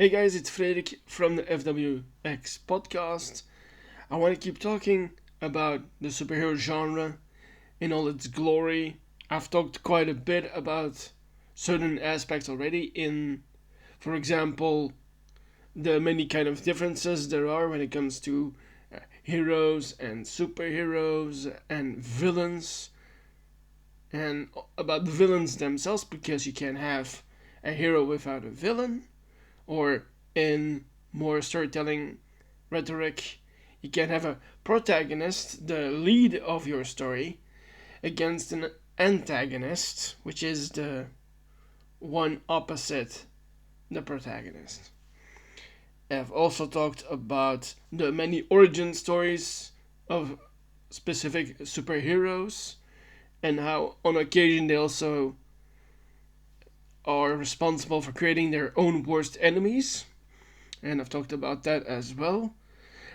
Hey guys, it's Frederik from the FWX podcast. I want to keep talking about the superhero genre in all its glory. I've talked quite a bit about certain aspects already for example, the many kind of differences there are when it comes to heroes and superheroes and villains, and about the villains themselves, because you can't have a hero without a villain, or in more storytelling rhetoric, you can have a protagonist, the lead of your story, against an antagonist, which is the one opposite the protagonist. I've also talked about the many origin stories of specific superheroes and how on occasion they also are responsible for creating their own worst enemies. And I've talked about that as well.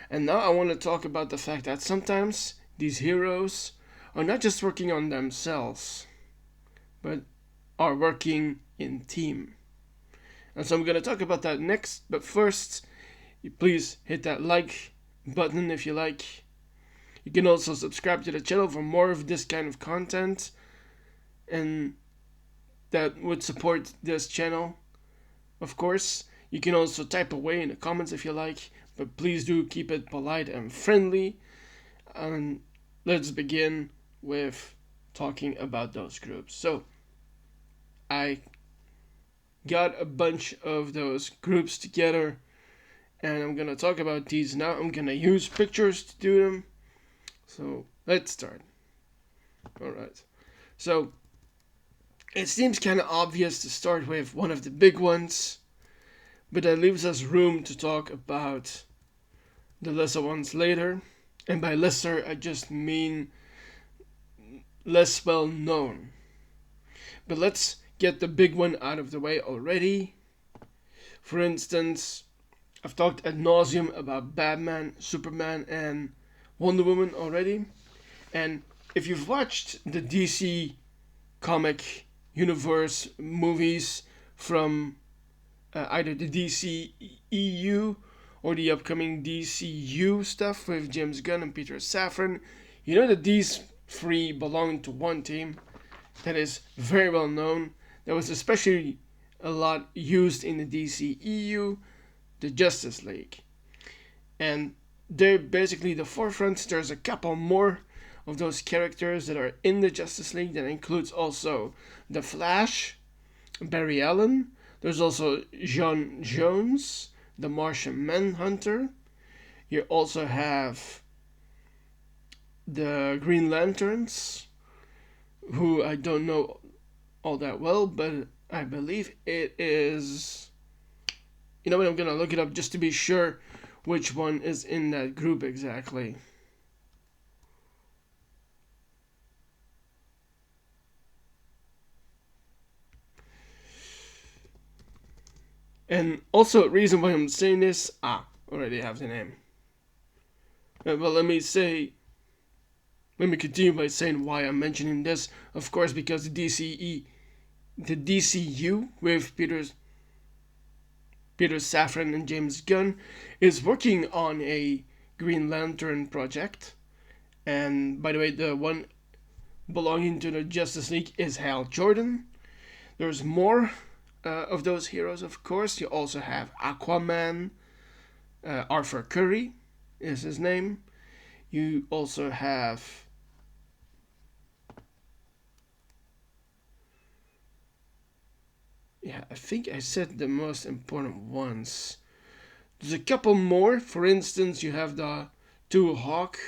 And now I want to talk about the fact that sometimes these heroes are not just working on themselves, but are working in team. And so I'm going to talk about that next, but first, please hit that like button if you like. You can also subscribe to the channel for more of this kind of content, and that would support this channel. Of course, you can also type away in the comments if you like, but please do keep it polite and friendly. And let's begin with talking about those groups. So, I got a bunch of those groups together, and I'm gonna talk about these now. I'm gonna use pictures to do them. So, let's start. Alright. So, it seems kind of obvious to start with one of the big ones, but that leaves us room to talk about the lesser ones later. And by lesser, I just mean less well known. But let's get the big one out of the way already. For instance, I've talked ad nauseum about Batman, Superman, and Wonder Woman already. And if you've watched the DC comic universe movies from either the DC EU or the upcoming DCU stuff with James Gunn and Peter Safran, you know that these three belong to one team that is very well known, that was especially a lot used in the DC EU, the Justice League. And they're basically the forefront. There's a couple more of those characters that are in the Justice League. That includes also the Flash, Barry Allen. There's also John Jones, the Martian Manhunter. You also have the Green Lanterns, who I don't know all that well, but I believe it is... You know what, I'm gonna look it up just to be sure which one is in that group exactly. And also, a reason why I'm saying this, already have the name. But let me continue by saying why I'm mentioning this. Of course, because the DCU with Peter Safran and James Gunn is working on a Green Lantern project. And by the way, the one belonging to the Justice League is Hal Jordan. There's more of those heroes, of course. You also have Aquaman. Arthur Curry is his name. You also have... I think I said the most important ones. There's a couple more. For instance, you have the two Hawk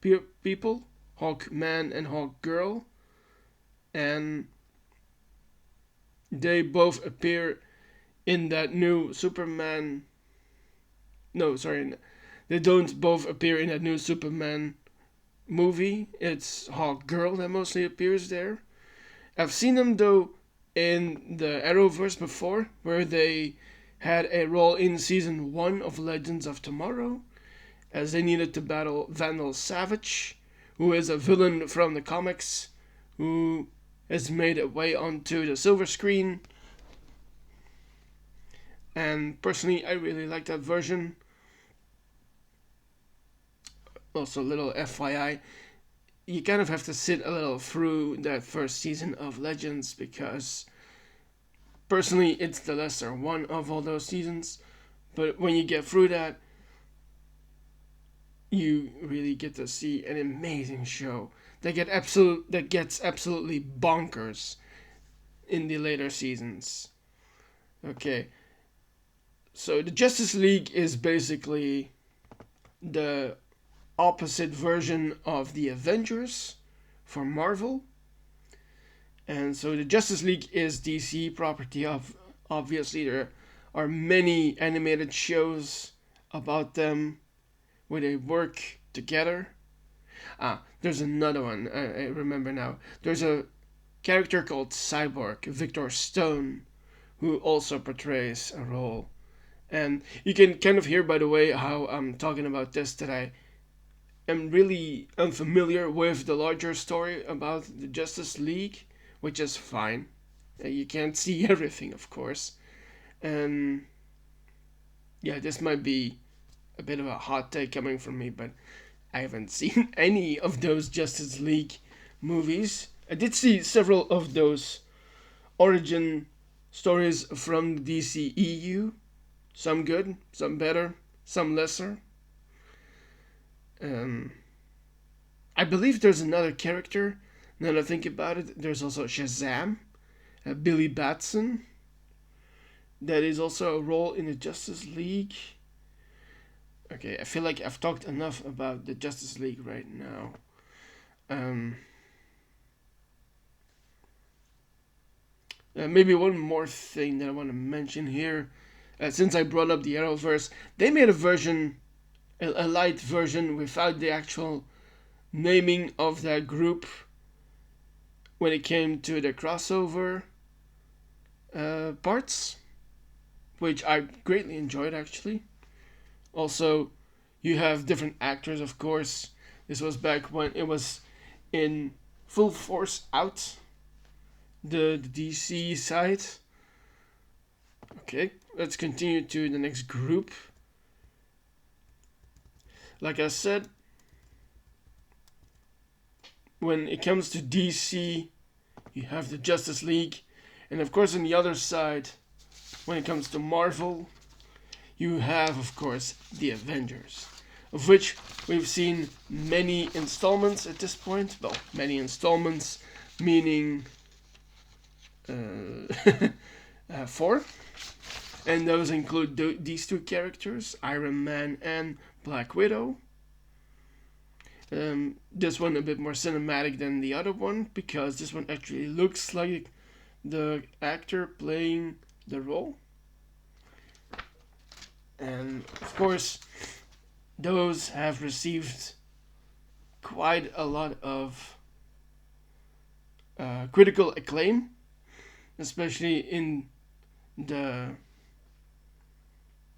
people, Hawk Man and Hawk Girl. And they both appear in that new Superman... No, sorry. They don't both appear in that new Superman movie. It's Hawk Girl that mostly appears there. I've seen them, though, in the Arrowverse before, where they had a role in season 1 of Legends of Tomorrow, as they needed to battle Vandal Savage, who is a villain from the comics, who has made a way onto the silver screen. And personally, I really like that version. Also, little FYI, you kind of have to sit a little through that first season of Legends because personally, it's the lesser one of all those seasons. But when you get through that, you really get to see an amazing show that gets absolutely bonkers in the later seasons. Okay, so the Justice League is basically the opposite version of the Avengers for Marvel. And so the Justice League is DC property of obviously there are many animated shows about them where they work together. There's another one. I remember now. There's a character called Cyborg, Victor Stone, who also portrays a role. And you can kind of hear, by the way, how I'm talking about this, that I am really unfamiliar with the larger story about the Justice League, which is fine. You can't see everything, of course. And yeah, this might be a bit of a hot take coming from me, but I haven't seen any of those Justice League movies. I did see several of those origin stories from the DCEU. Some good, some better, some lesser. I believe there's another character. Now that I think about it, there's also Shazam, Billy Batson. That is also a role in the Justice League. Okay, I feel like I've talked enough about the Justice League right now. Maybe one more thing that I want to mention here. Since I brought up the Arrowverse, they made a light version without the actual naming of that group when it came to the crossover parts, which I greatly enjoyed actually. Also, you have different actors, of course. This was back when it was in full force out, the DC side. Okay, let's continue to the next group. Like I said, when it comes to DC, you have the Justice League. And of course, on the other side, when it comes to Marvel, you have, of course, the Avengers, of which we've seen many installments at this point. Well, many installments, meaning 4. And those include these two characters, Iron Man and Black Widow. This one a bit more cinematic than the other one, because this one actually looks like the actor playing the role. And of course, those have received quite a lot of critical acclaim, especially in the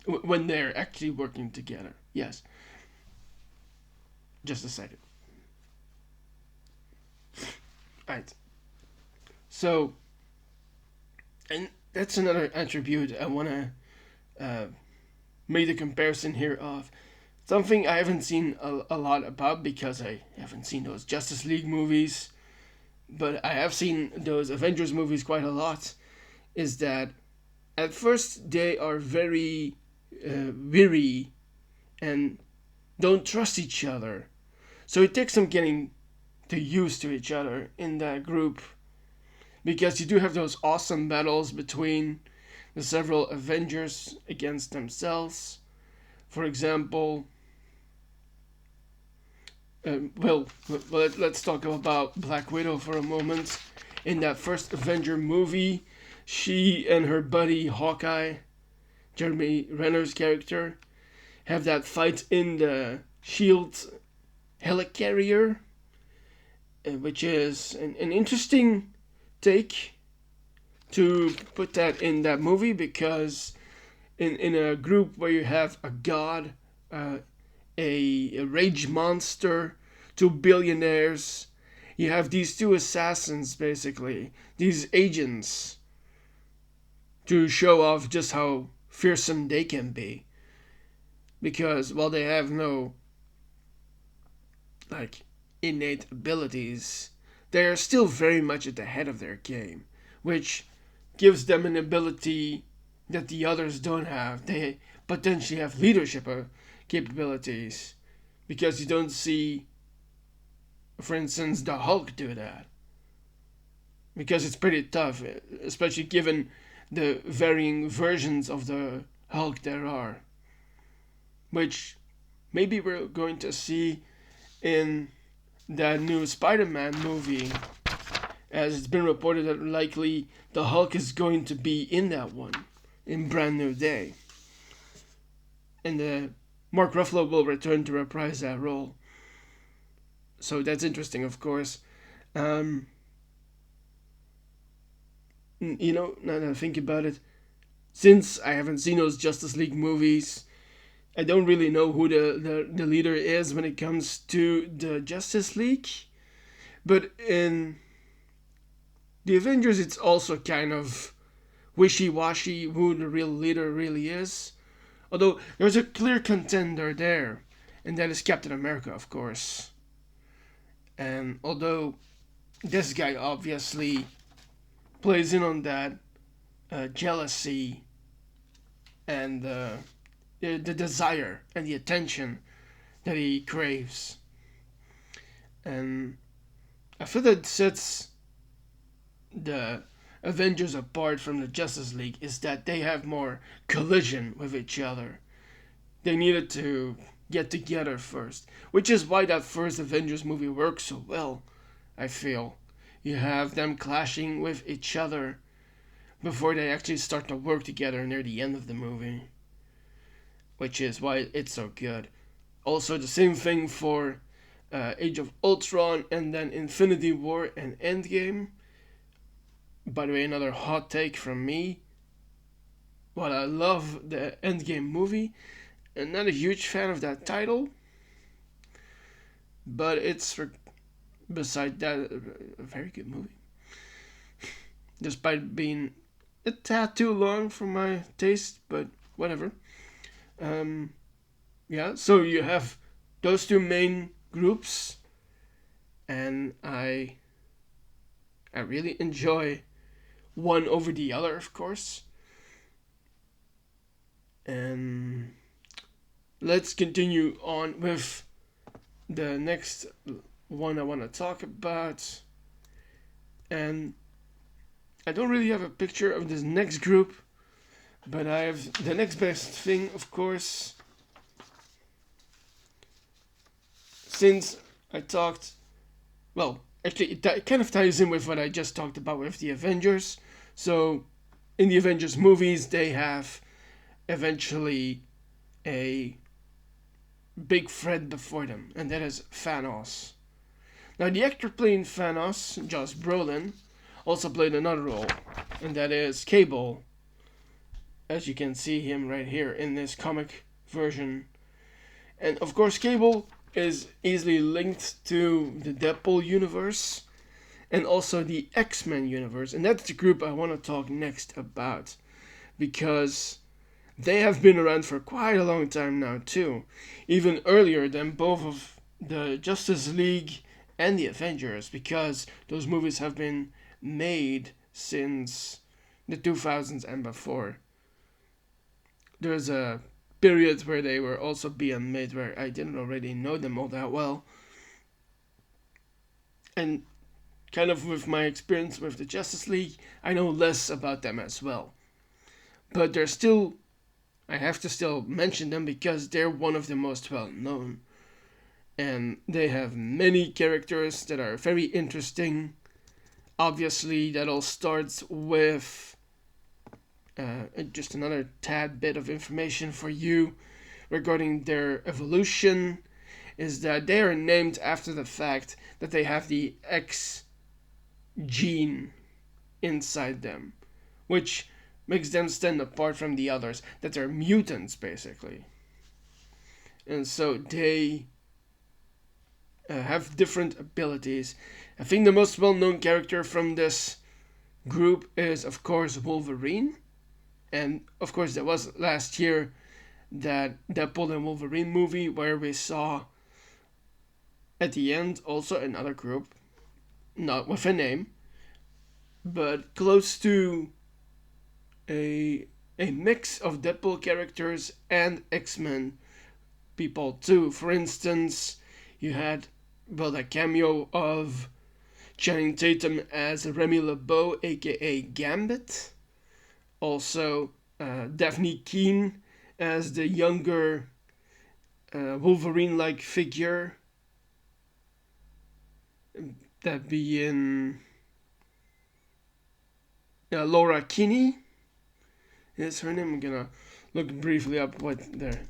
when they're actually working together. Yes. Just a second. Alright. So, and that's another attribute I want to make the comparison here of. Something I haven't seen a lot about because I haven't seen those Justice League movies, but I have seen those Avengers movies quite a lot, is that at first they are very weary and don't trust each other. So it takes some getting to used to each other in that group, because you do have those awesome battles between the several Avengers against themselves. For example, let's talk about Black Widow for a moment. In that first Avenger movie, she and her buddy Hawkeye, Jeremy Renner's character, have that fight in the SHIELD helicarrier, which is an interesting take to put that in that movie, because in a group where you have a god, a rage monster, 2 billionaires, you have these 2 assassins, basically, these agents, to show off just how fearsome they can be. Because while they have no like innate abilities, they are still very much at the head of their game, which gives them an ability that the others don't have. They potentially have leadership capabilities because you don't see, for instance, the Hulk do that. Because it's pretty tough, especially given the varying versions of the Hulk there are, which maybe we're going to see in that new Spider-Man movie, as it's been reported that likely the Hulk is going to be in that one in Brand New Day, and Mark Ruffalo will return to reprise that role. So that's interesting, of course. Now that I think about it, since I haven't seen those Justice League movies, I don't really know who the leader is when it comes to the Justice League. But in the Avengers, it's also kind of wishy-washy who the real leader really is. Although there's a clear contender there, and that is Captain America, of course. And although this guy obviously plays in on that jealousy and the desire and the attention that he craves. And I feel that sets the Avengers apart from the Justice League is that they have more collision with each other. They needed to get together first, which is why that first Avengers movie works so well, I feel. You have them clashing with each other before they actually start to work together near the end of the movie, which is why it's so good. Also, the same thing for Age of Ultron and then Infinity War and Endgame. By the way, another hot take from me. While I love the Endgame movie, I'm not a huge fan of that title, but it's, beside that, a very good movie. Despite being a tad too long for my taste, but whatever. Yeah, so you have those two main groups, and I really enjoy one over the other, of course. And let's continue on with the next one I want to talk about. And I don't really have a picture of this next group, but I have the next best thing, of course. Since I talked, well, actually, it kind of ties in with what I just talked about with the Avengers. So, in the Avengers movies, they have eventually a big threat before them, and that is Thanos. Now, the actor playing Thanos, Josh Brolin, also played another role, and that is Cable, as you can see him right here in this comic version. And of course, Cable is easily linked to the Deadpool universe and also the X-Men universe, and that's the group I want to talk next about, because they have been around for quite a long time now too, even earlier than both of the Justice League and the Avengers, because those movies have been made since the 2000s and before. There's a period where they were also being made where I didn't already know them all that well. And kind of with my experience with the Justice League, I know less about them as well. But they're still, I have to still mention them because they're one of the most well known. And they have many characters that are very interesting. Obviously, that all starts with just another tad bit of information for you regarding their evolution is that they are named after the fact that they have the X gene inside them, which makes them stand apart from the others, that they're mutants basically. And so they have different abilities. I think the most well-known character from this group is, of course, Wolverine. And of course, there was last year that Deadpool and Wolverine movie where we saw at the end also another group, not with a name, but close to a mix of Deadpool characters and X-Men people too. For instance, you had a cameo of Channing Tatum as Remy LeBeau, aka Gambit. Also, Daphne Keane as the younger Wolverine-like figure. That being Laura Kinney is her name. I'm gonna look briefly up what their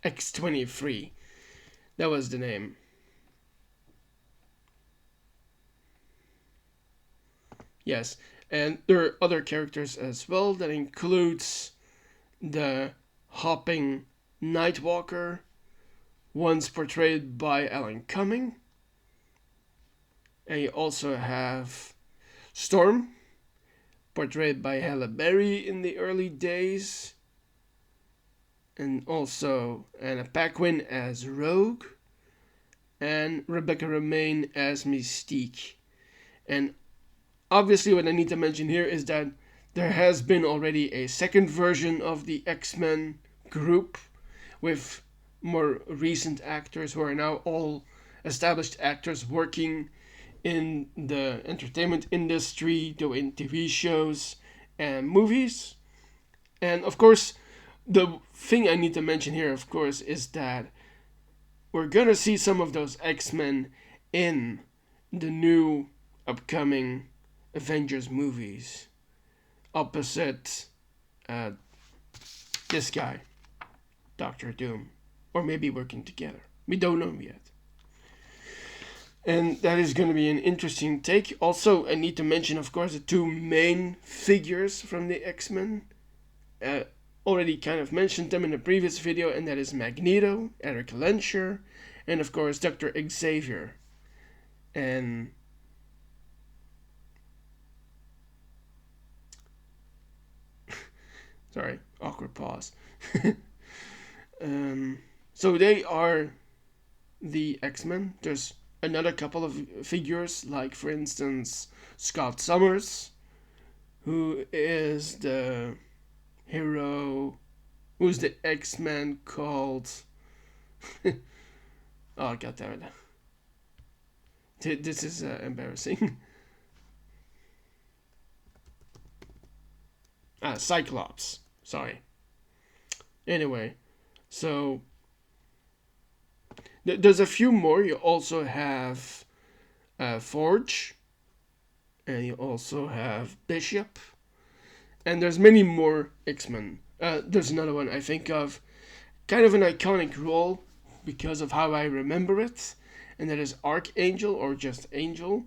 X-23. That was the name. Yes, and there are other characters as well. That includes the hopping Nightwalker, once portrayed by Alan Cumming. And you also have Storm, portrayed by Halle Berry in the early days. And also Anna Paquin as Rogue. And Rebecca Romijn as Mystique. And obviously what I need to mention here is that there has been already a second version of the X-Men group with more recent actors who are now all established actors working in the entertainment industry, doing TV shows and movies. And of course, the thing I need to mention here, of course, is that we're gonna see some of those X-Men in the new upcoming Avengers movies opposite this guy, Doctor Doom. Or maybe working together. We don't know yet. And that is going to be an interesting take. Also, I need to mention, of course, the two main figures from the X-Men. Already kind of mentioned them in a previous video, and that is Magneto, Eric Lenscher, and of course Dr. Xavier. And sorry, awkward pause. So they are the X-Men. There's another couple of figures, like for instance Scott Summers, who is the hero, who's the X-Men called oh god damn it, this is embarrassing. Cyclops, sorry. Anyway, so there's a few more. You also have Forge, and you also have Bishop, and there's many more X-Men. There's another one I think of, kind of an iconic role because of how I remember it, and that is Archangel, or just Angel,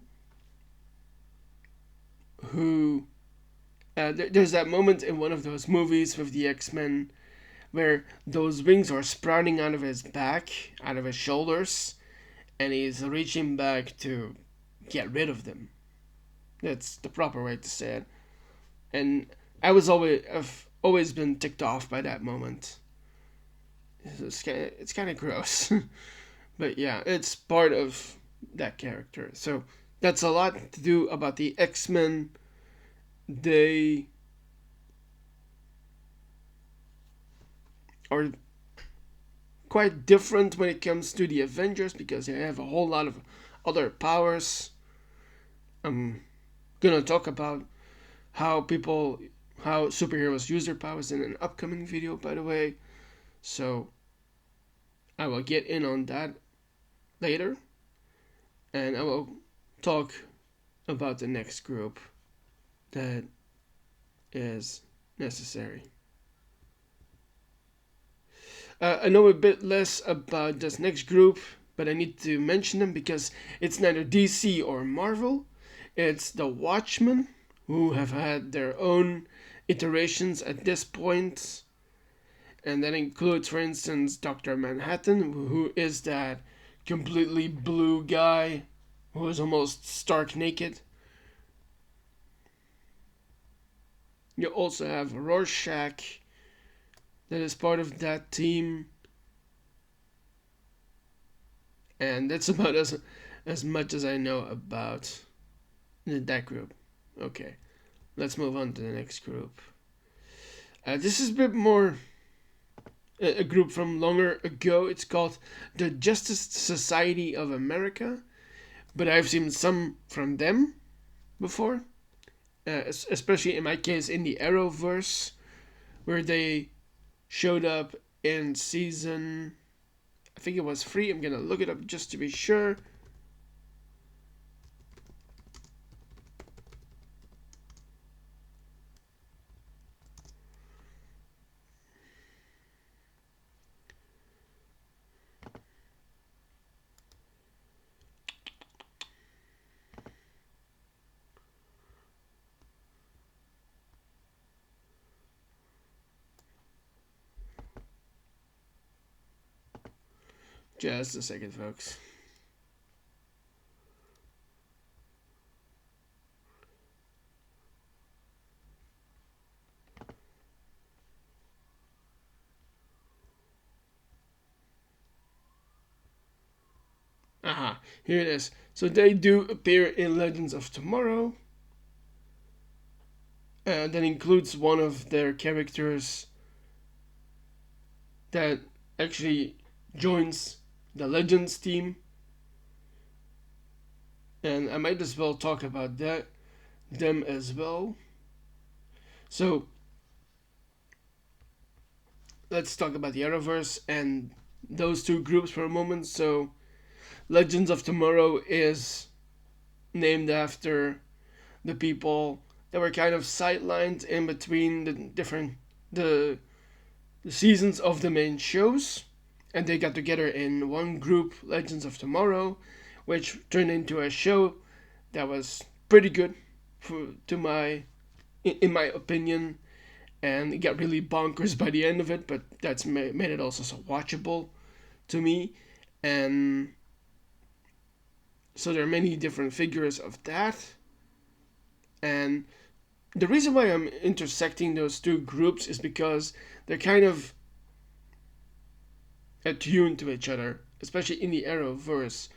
who there's that moment in one of those movies with the X-Men where those wings are sprouting out of his back, out of his shoulders, and he's reaching back to get rid of them. That's the proper way to say it. And I've always been ticked off by that moment. It's kind of gross. But yeah, it's part of that character. So that's a lot to do about the X-Men. They are quite different when it comes to the Avengers because they have a whole lot of other powers. I'm gonna talk about how superheroes use their powers in an upcoming video, by the way. So I will get in on that later, and I will talk about the next group that is necessary. I know a bit less about this next group, but I need to mention them because it's neither DC or Marvel. It's the Watchmen, who have had their own iterations at this point. And that includes, for instance, Dr. Manhattan, who is that completely blue guy who is almost stark naked. You also have Rorschach that is part of that team, and that's about as much as I know about that group. Okay, let's move on to the next group. This is a bit more a group from longer ago. It's called the Justice Society of America, but I've seen some from them before, especially in my case in the Arrowverse, where they showed up in season, I think it was 3. I'm gonna look it up just to be sure. Just a second, folks. Aha, here it is. So they do appear in Legends of Tomorrow. That includes one of their characters that actually joins the Legends team. And I might as well talk about them as well. So let's talk about the Arrowverse and those two groups for a moment. So Legends of Tomorrow is named after the people that were kind of sidelined in between the seasons of the main shows, and they got together in one group, Legends of Tomorrow, which turned into a show that was pretty good in my opinion, and it got really bonkers by the end of it, but that's made it also so watchable to me. And so there are many different figures of that, and the reason why I'm intersecting those two groups is because they're kind of attuned to each other, especially in the Arrowverse.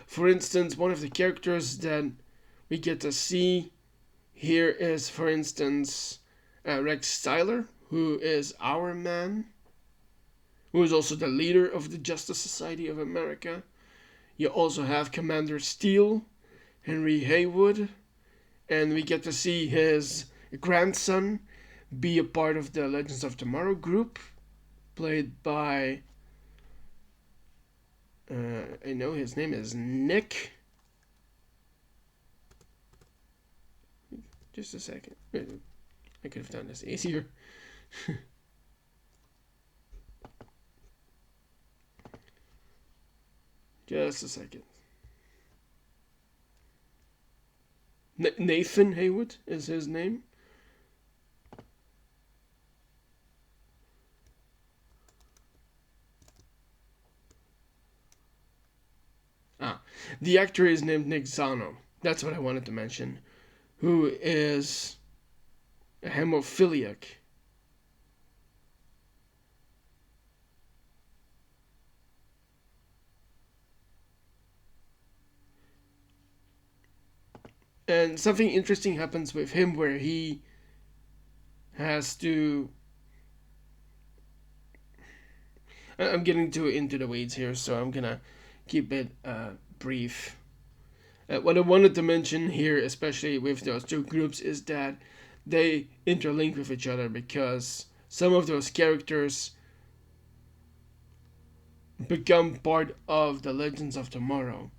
For instance, one of the characters that we get to see here is, for instance, Rex Tyler, who is our man, who is also the leader of the Justice Society of America. You also have Commander Steele, Henry Haywood, and we get to see his grandson be a part of the Legends of Tomorrow group, played by, I know his name is Nick. Just a second. I could have done this easier. Just a second. Nathan Haywood is his name. The actor is named Nick Zano. That's what I wanted to mention. Who is a hemophiliac. And something interesting happens with him where he has to. I'm getting too into the weeds here, so I'm gonna keep it brief. What I wanted to mention here, especially with those two groups, is that they interlink with each other because some of those characters become part of the Legends of Tomorrow.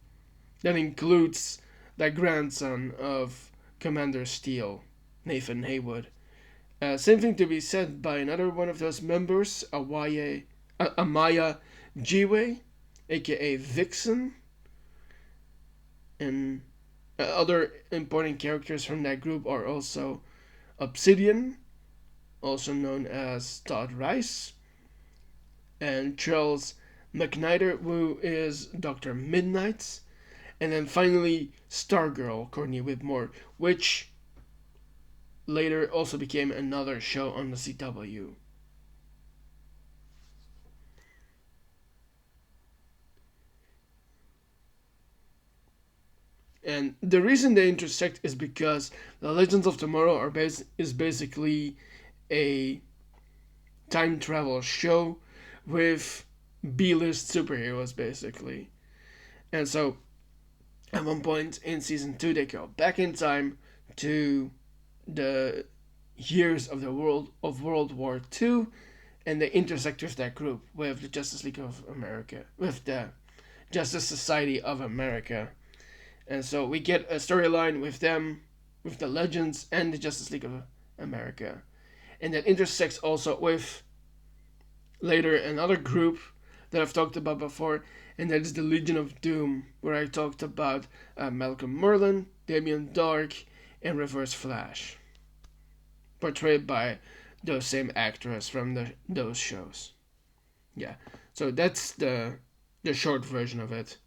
That includes the grandson of Commander Steele, Nathan Haywood. Same thing to be said by another one of those members, Amaya Jiwe, aka Vixen. And other important characters from that group are also Obsidian, also known as Todd Rice, and Charles McNider, who is Dr. Midnight, and then finally Stargirl, Courtney Whitmore, which later also became another show on the CW. And the reason they intersect is because the Legends of Tomorrow is basically a time travel show with B-list superheroes, basically. And so, at one point in season 2, they go back in time to the years of World War II, and they intersect with that group, with the Justice League of America, with the Justice Society of America. And so we get a storyline with them, with the Legends and the Justice League of America. And that intersects also with later another group that I've talked about before, and that is the Legion of Doom, where I talked about Malcolm Merlyn, Damien Dark, and Reverse Flash, portrayed by those same actors from those shows. Yeah, so that's the short version of it.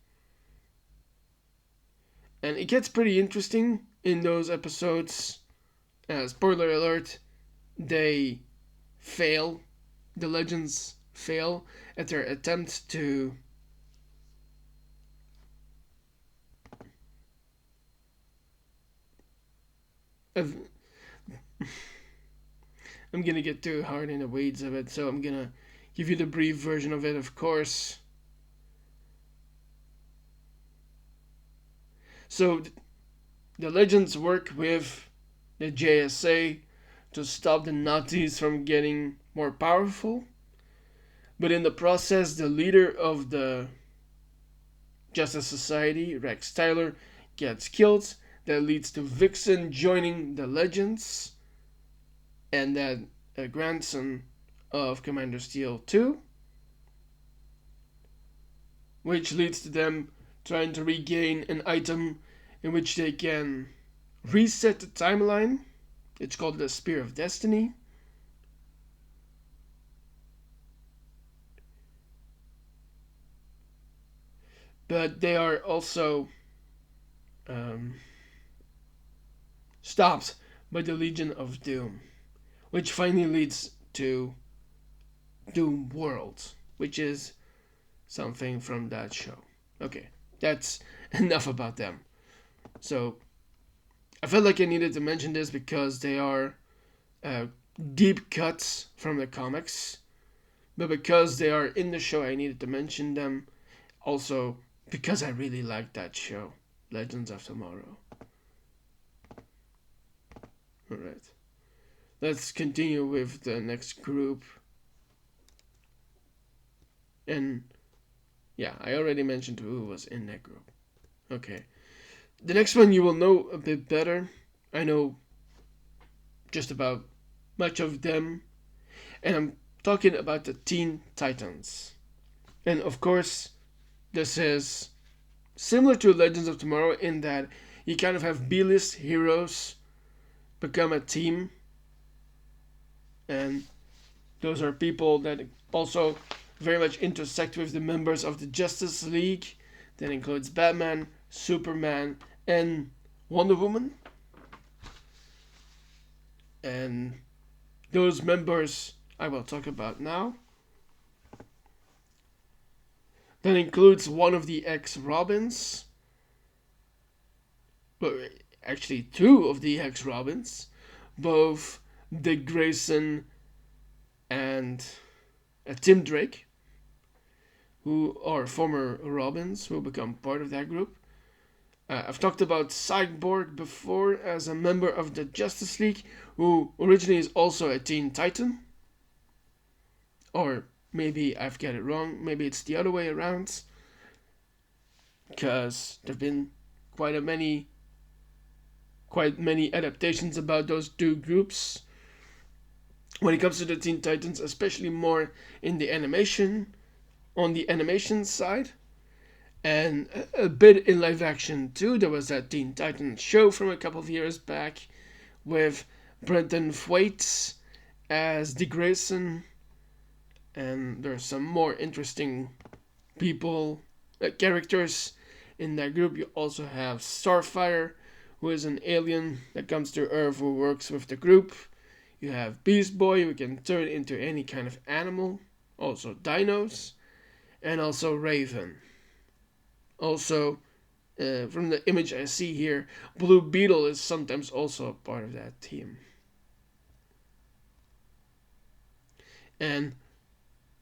And it gets pretty interesting in those episodes. Spoiler alert, they fail. The Legends fail at their attempt to I'm gonna get too hard in the weeds of it, so I'm gonna give you the brief version of it, of course. So, the Legends work with the JSA to stop the Nazis from getting more powerful. But in the process, the leader of the Justice Society, Rex Tyler, gets killed. That leads to Vixen joining the Legends, and then a grandson of Commander Steel 2, which leads to them trying to regain an item in which they can reset the timeline. It's called the Spear of Destiny. But they are also stopped by the Legion of Doom, which finally leads to Doom World, which is something from that show. Okay, that's enough about them. So, I felt like I needed to mention this because they are deep cuts from the comics, but because they are in the show, I needed to mention them. Also, because I really like that show, Legends of Tomorrow. Alright. Let's continue with the next group. And yeah, I already mentioned who was in that group. Okay. The next one you will know a bit better. I know just about much of them. And I'm talking about the Teen Titans. And of course, this is similar to Legends of Tomorrow in that you kind of have B-list heroes become a team. And those are people that also very much intersect with the members of the Justice League. That includes Batman, Superman, and Wonder Woman. And those members I will talk about now. That includes one of the ex-Robins. Well, actually, two of the ex-Robins. Both Dick Grayson and Tim Drake, who are former Robins, who become part of that group. I've talked about Cyborg before as a member of the Justice League, who originally is also a Teen Titan. Or maybe I've got it wrong. Maybe it's the other way around. Because there have been quite many adaptations about those two groups. When it comes to the Teen Titans, especially more in the animation, on the animation side, and a bit in live action too. There was that Teen Titans show from a couple of years back with Brenton Thwaites as Dick Grayson, and there's some more interesting characters in that group. You also have Starfire, who is an alien that comes to Earth who works with the group. You have Beast Boy, who can turn into any kind of animal, also dinos, and also Raven. Also, from the image I see here, Blue Beetle is sometimes also a part of that team. And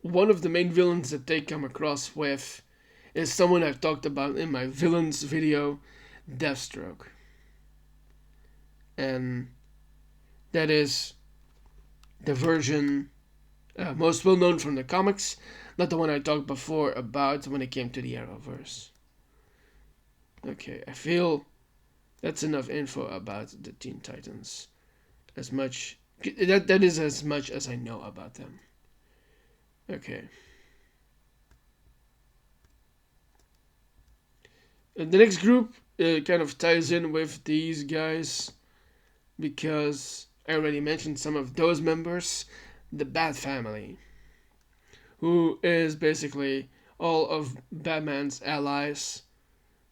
one of the main villains that they come across with is someone I've talked about in my villains video, Deathstroke. And that is the version most well known from the comics, not the one I talked before about when it came to the Arrowverse. Okay, I feel that's enough info about the Teen Titans. That is as much as I know about them. Okay. The next group kind of ties in with these guys because I already mentioned some of those members. The Bat Family, who is basically all of Batman's allies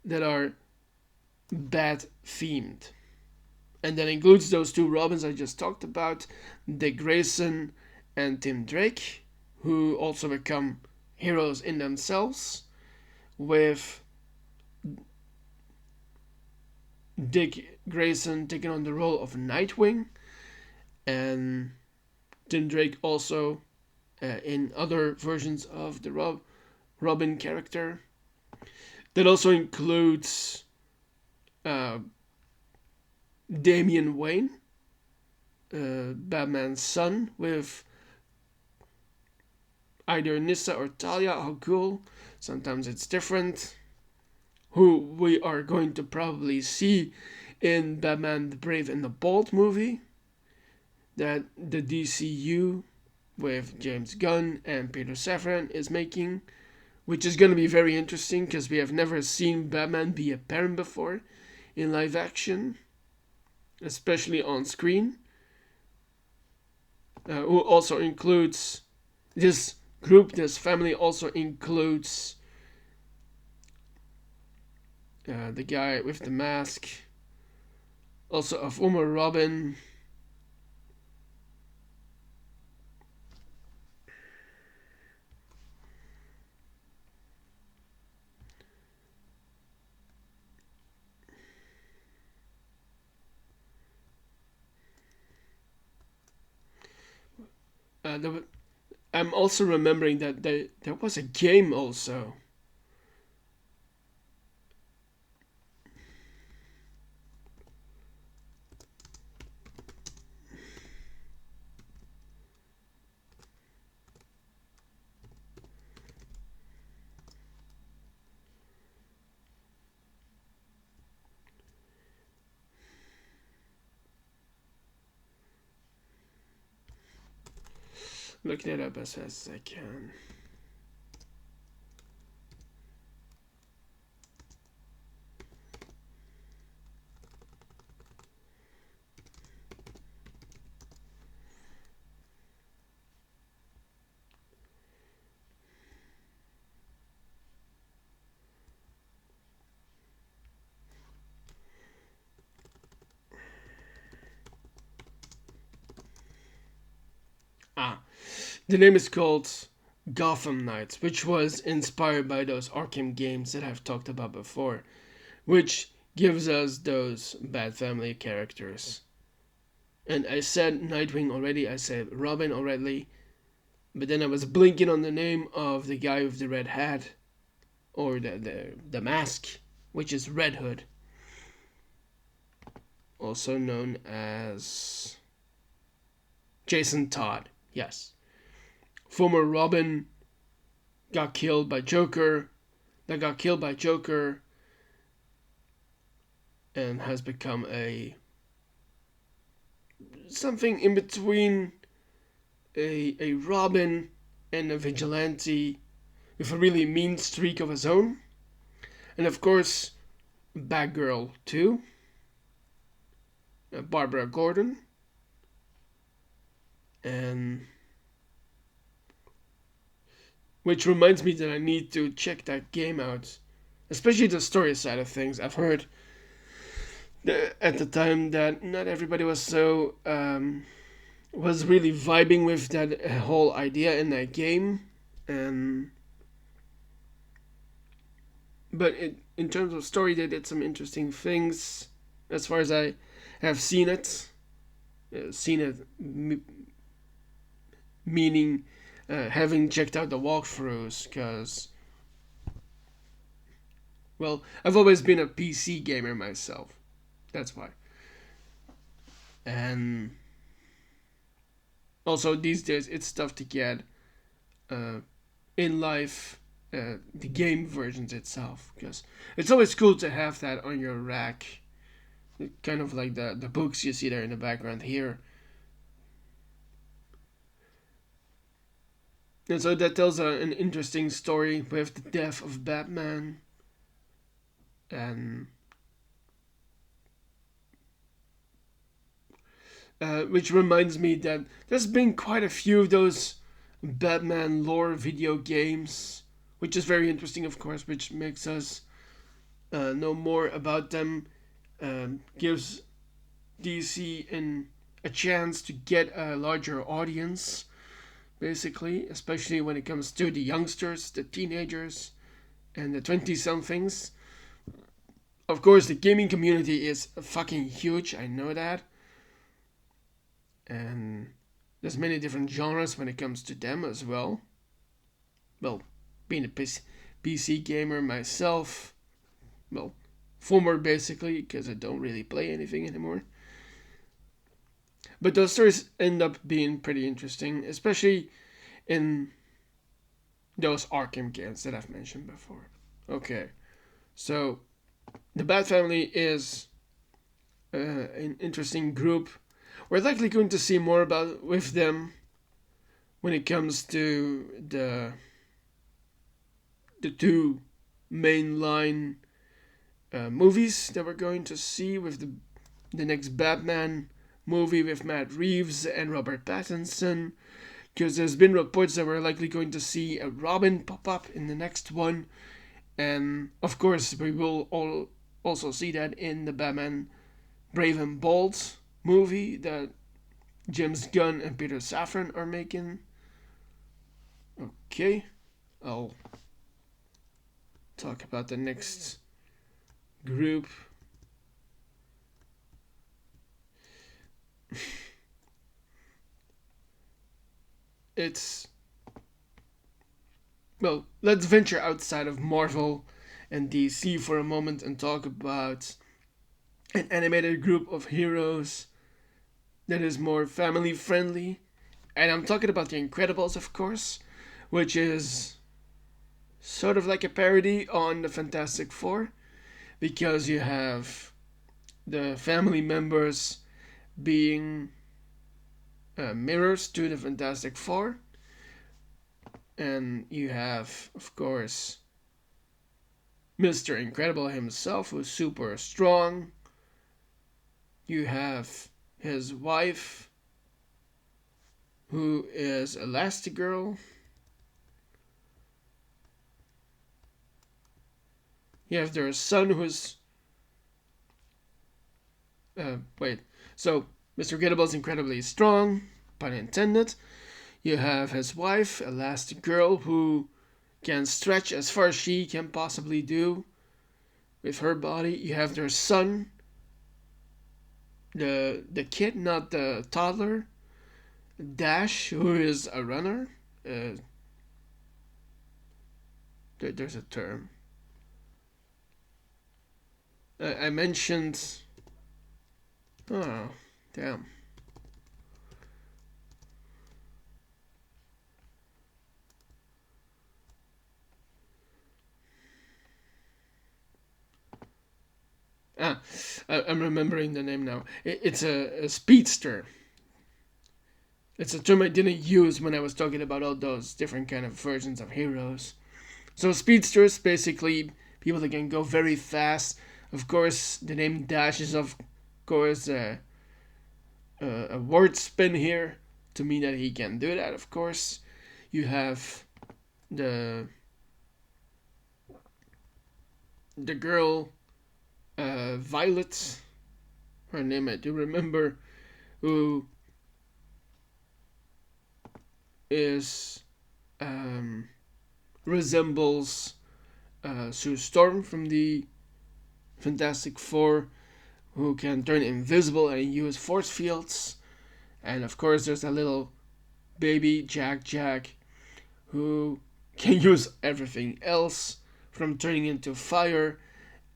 that are Bat themed. And that includes those two Robins I just talked about, Dick Grayson and Tim Drake, who also become heroes in themselves, with Dick Grayson taking on the role of Nightwing, and Tim Drake also in other versions of the Robin character. That also includes Damian Wayne, Batman's son, with either Nyssa or Talia Al Ghul. Sometimes it's different. Who we are going to probably see in Batman the Brave and the Bold movie that the DCU with James Gunn and Peter Safran is making, which is going to be very interesting because we have never seen Batman be a parent before in live action, especially on screen. Who also includes this family also includes the guy with the mask, also a former Robin. I'm also remembering that there was a game also. Looking it up as fast as I can. The name is called Gotham Knights, which was inspired by those Arkham games that I've talked about before, which gives us those Bat Family characters. And I said Nightwing already, I said Robin already, but then I was blinking on the name of the guy with the red hat, or the mask, which is Red Hood, also known as Jason Todd. Yes. Former Robin got killed by Joker, and has become something in between a Robin and a vigilante with a really mean streak of his own. And of course, Batgirl too, Barbara Gordon, and which reminds me that I need to check that game out, especially the story side of things. I've heard at the time that not everybody was so was really vibing with that whole idea in that game, and but in terms of story, they did some interesting things as far as I have seen it. Meaning having checked out the walkthroughs, because well, I've always been a PC gamer myself. That's why. And also these days, it's tough to get uh, in life the game versions itself, because it's always cool to have that on your rack, kind of like the books you see there in the background here. And so that tells an interesting story with the death of Batman, and which reminds me that there's been quite a few of those Batman lore video games, which is very interesting, of course, which makes us know more about them, gives DC a chance to get a larger audience, basically, especially when it comes to the youngsters, the teenagers, and the 20 somethings. Of course, the gaming community is fucking huge, I know that. And there's many different genres when it comes to them as well. Well, being a PC gamer myself, well, former basically, because I don't really play anything anymore. But those stories end up being pretty interesting, especially in those Arkham games that I've mentioned before. Okay, so the Bat Family is an interesting group. We're likely going to see more about with them when it comes to the two mainline movies that we're going to see, with the next Batman movie with Matt Reeves and Robert Pattinson, because there's been reports that we're likely going to see a Robin pop up in the next one, and of course we will also see that in the Batman Brave and Bold movie that James Gunn and Peter Safran are making. Okay, I'll talk about the next group. It's, well, let's venture outside of Marvel and DC for a moment and talk about an animated group of heroes that is more family friendly. And I'm talking about The Incredibles, of course, which is sort of like a parody on the Fantastic Four, because you have the family members being mirrors to the Fantastic Four. And you have, of course, Mr. Incredible himself, who's super strong. You have his wife, who is Elastigirl. You have their son, who's... So, Mr. Incredible is incredibly strong, pun intended. You have his wife, Elastigirl, who can stretch as far as she can possibly do with her body. You have their son, the kid, not the toddler, Dash, who is a runner. There's a term. I mentioned... Oh, damn. I'm remembering the name now. It's a speedster. It's a term I didn't use when I was talking about all those different kind of versions of heroes. So speedsters, basically people that can go very fast. Of course, the name Dash is of course a word spin here to mean that he can do that. Of course, you have the girl Violet, her name I do remember, who is resembles Sue Storm from the Fantastic Four, who can turn invisible and use force fields. And of course, there's that little baby Jack, who can use everything else, from turning into fire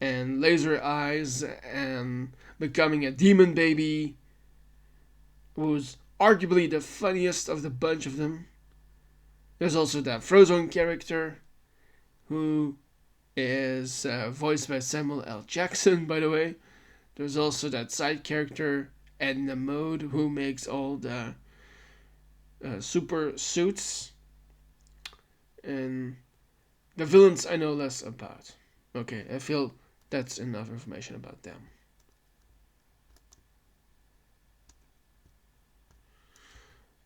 and laser eyes and becoming a demon baby, who's arguably the funniest of the bunch of them. There's also that Frozone character, who is voiced by Samuel L. Jackson, by the way. There's also that side character, Edna Mode, who makes all the super suits. And the villains I know less about. Okay, I feel that's enough information about them.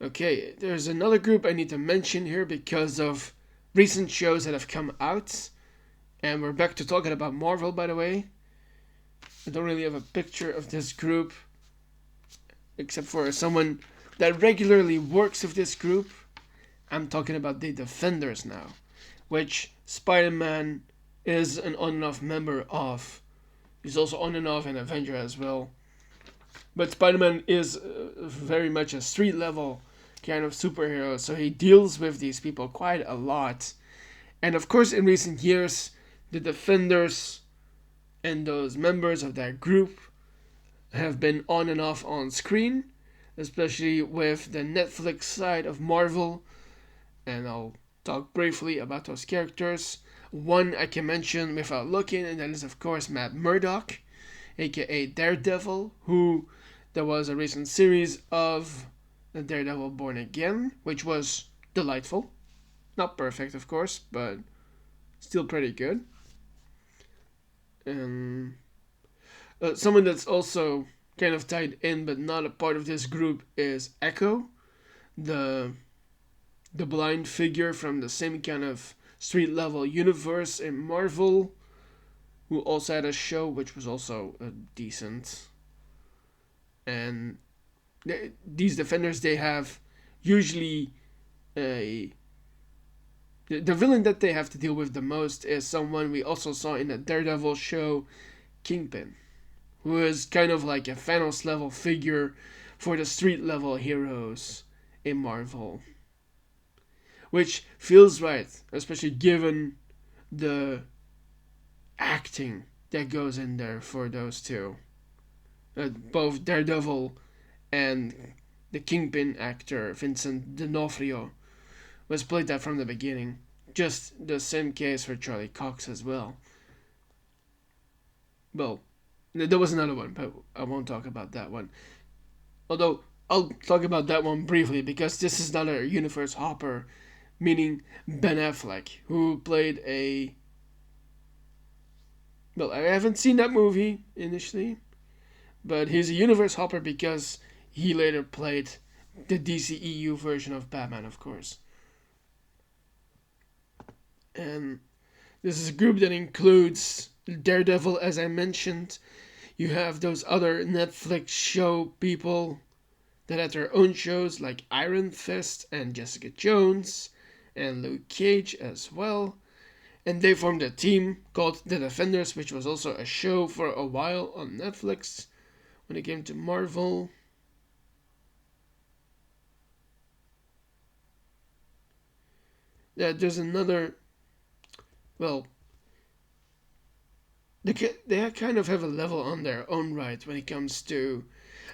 Okay, there's another group I need to mention here because of recent shows that have come out. And we're back to talking about Marvel, by the way. I don't really have a picture of this group, except for someone that regularly works with this group. I'm talking about the Defenders now, which Spider-Man is an on and off member of. He's also on and off in Avengers as well. But Spider-Man is very much a street level kind of superhero, so he deals with these people quite a lot. And of course, in recent years, the Defenders and those members of that group have been on and off on screen, especially with the Netflix side of Marvel. And I'll talk briefly about those characters. One I can mention without looking, and that is of course Matt Murdock, aka Daredevil, who there was a recent series of the Daredevil Born Again, which was delightful. Not perfect, of course, but still pretty good. And someone that's also kind of tied in but not a part of this group is Echo, the blind figure from the same kind of street level universe in Marvel, who also had a show which was also decent. And these Defenders, they have usually a the villain that they have to deal with the most is someone we also saw in the Daredevil show, Kingpin, who is kind of like a Thanos level figure for the street level heroes in Marvel. Which feels right, especially given the acting that goes in there for those two. Both Daredevil and the Kingpin actor, Vincent D'Onofrio, was played that from the beginning. Just the same case for Charlie Cox as well. Well, there was another one, but I won't talk about that one. Although, I'll talk about that one briefly, because this is not a universe hopper, meaning Ben Affleck, who played a... Well, I haven't seen that movie initially, but he's a universe hopper because he later played the DCEU version of Batman, of course. And this is a group that includes Daredevil, as I mentioned. You have those other Netflix show people that had their own shows like Iron Fist and Jessica Jones and Luke Cage as well. And they formed a team called The Defenders, which was also a show for a while on Netflix when it came to Marvel. Yeah, there's another... Well, they kind of have a level on their own right when it comes to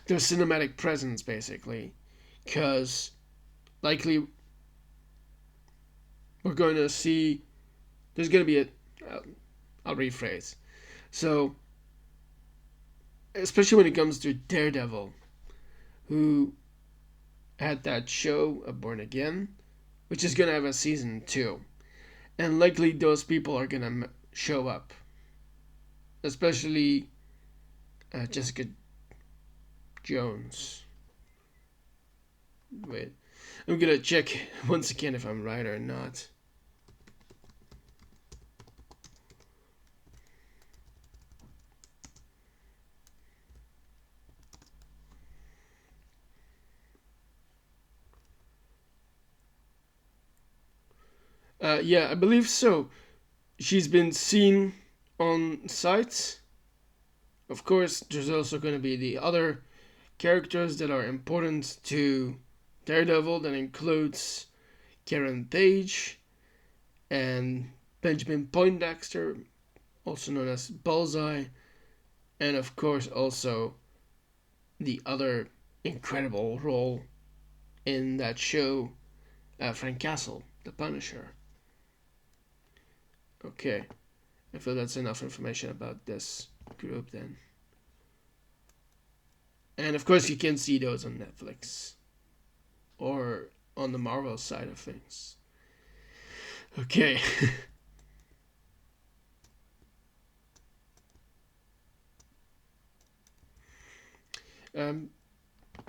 their cinematic presence, basically. Because likely we're going to see... There's going to be a... I'll rephrase. So, especially when it comes to Daredevil, who had that show, Born Again, which is going to have a season 2. And likely those people are going to show up. Especially Jessica Jones. Wait, I'm going to check once again if I'm right or not. Yeah, I believe so. She's been seen on sites. Of course, there's also going to be the other characters that are important to Daredevil. That includes Karen Page and Benjamin Poindexter, also known as Bullseye, and of course also the other incredible role in that show, Frank Castle, the Punisher. Okay, I feel that's enough information about this group then. And of course, you can see those on Netflix or on the Marvel side of things. Okay. um,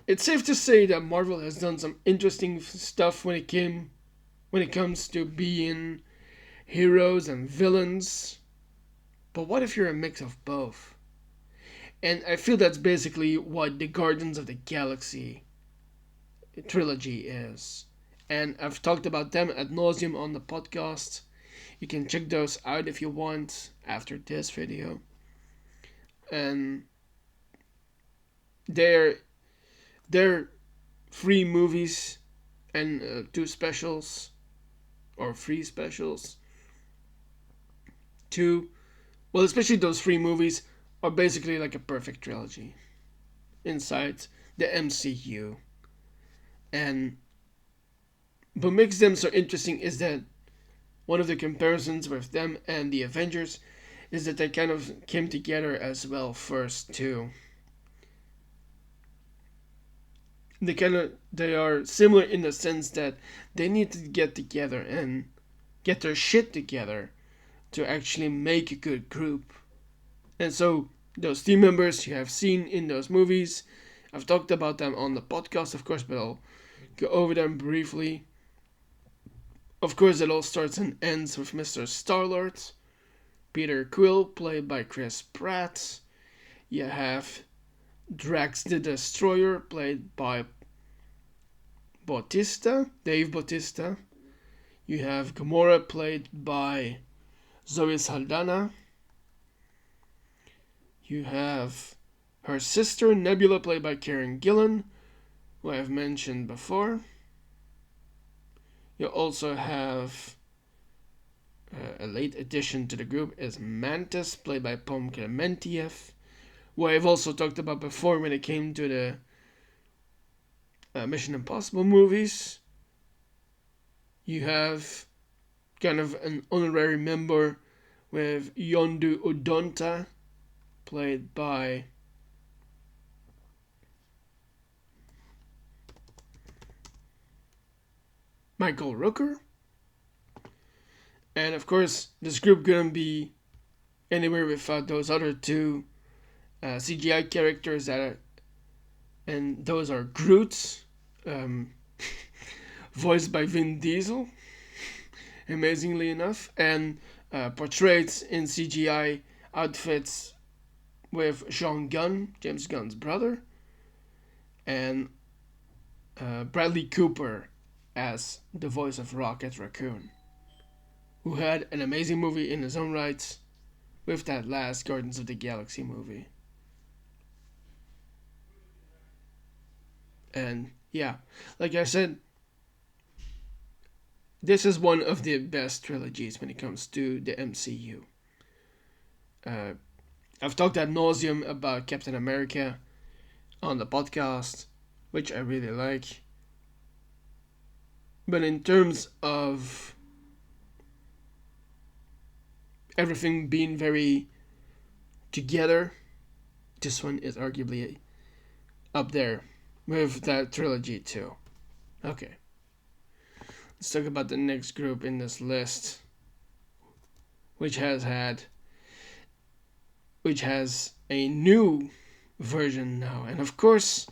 it's safe to say that Marvel has done some interesting stuff when it comes to being heroes and villains. But what if you're a mix of both? And I feel that's basically what the Guardians of the Galaxy trilogy is. And I've talked about them ad nauseum on the podcast. You can check those out if you want after this video. And they're they're free movies and two specials or three specials. Two, well, especially those three movies are basically like a perfect trilogy inside the MCU. And what makes them so interesting is that one of the comparisons with them and the Avengers is that they kind of came together as well first too. They are similar in the sense that they need to get together and get their shit together to actually make a good group. And so those team members you have seen in those movies, I've talked about them on the podcast, of course, but I'll go over them briefly. Of course, it all starts and ends with Mr. Star-Lord, Peter Quill, played by Chris Pratt. You have Drax the Destroyer, played by Dave Bautista. You have Gamora, played by Zoe Saldana. You have her sister, Nebula, played by Karen Gillan, who I have mentioned before. You also have a late addition to the group is Mantis, played by Pom Klementieff, who I've also talked about before when it came to the Mission Impossible movies. You have kind of an honorary member with Yondu Udonta, played by Michael Rooker. And of course, this group couldn't be anywhere without those other two CGI characters and those are Groot, voiced by Vin Diesel, amazingly enough, and portrayed in CGI outfits with Sean Gunn, James Gunn's brother, and Bradley Cooper as the voice of Rocket Raccoon, who had an amazing movie in his own right with that last Guardians of the Galaxy movie. And yeah, like I said, this is one of the best trilogies when it comes to the MCU. I've talked ad nauseum about Captain America on the podcast, which I really like. But in terms of everything being very together, this one is arguably up there with that trilogy too. Okay. Let's talk about the next group in this list, which has a new version now. And of course,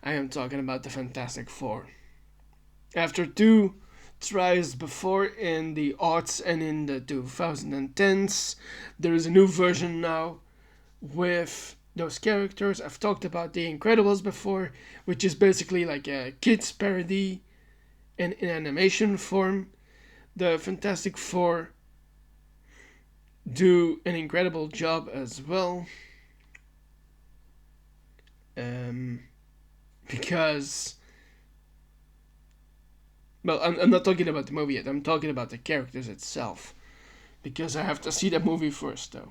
I am talking about the Fantastic Four. After two tries before in the aughts and in the 2010s, there is a new version now with those characters. I've talked about The Incredibles before, which is basically like a kids parody in animation form. the Fantastic Four do an incredible job as well. Um, because, well, I'm not talking about the movie yet. I'm talking about the characters itself. Because I have to see that movie first, though.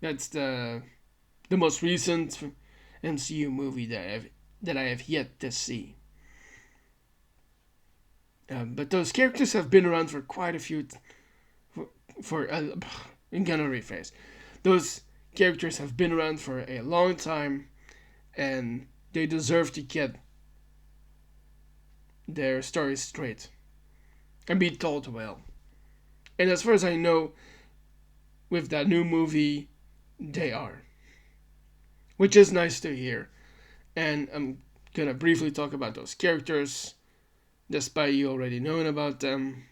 That's the most recent MCU movie that I have yet to see. But those characters have been around for quite a few. I'm gonna rephrase. Those characters have been around for a long time, and they deserve to get their stories straight and be told well. And as far as I know, with that new movie, they are, which is nice to hear. And I'm gonna briefly talk about those characters, despite you already knowing about them.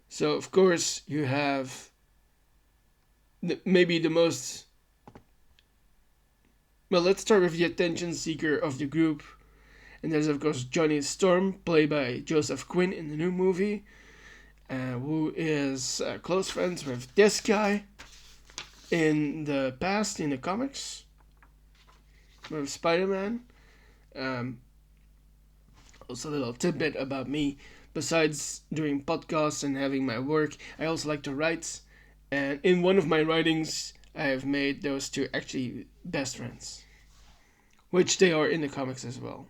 So, of course, you have maybe the most. Well, let's start with the attention seeker of the group. And there's, of course, Johnny Storm, played by Joseph Quinn in the new movie, who is close friends with this guy in the past, in the comics, with Spider-Man. Also, a little tidbit about me. Besides doing podcasts and having my work, I also like to write. And in one of my writings, I have made those two actually best friends, which they are in the comics as well.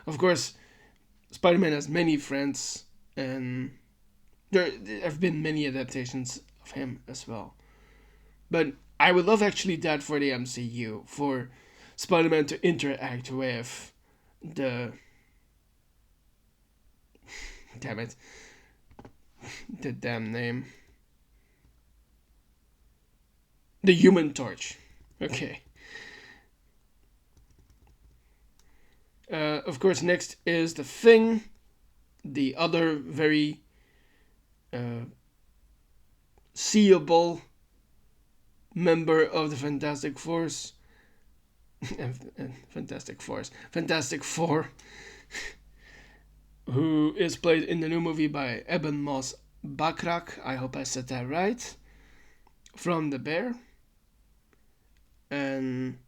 Of course, Spider-Man has many friends, and there have been many adaptations of him as well. But I would love actually that for the MCU, for Spider-Man to interact with the... Damn it. The damn name. The Human Torch. Okay. Of course, next is the Thing, the other very seeable member of the Fantastic Force. Fantastic Four, who is played in the new movie by Eben Moss Backrack. I hope I said that right. From The Bear. And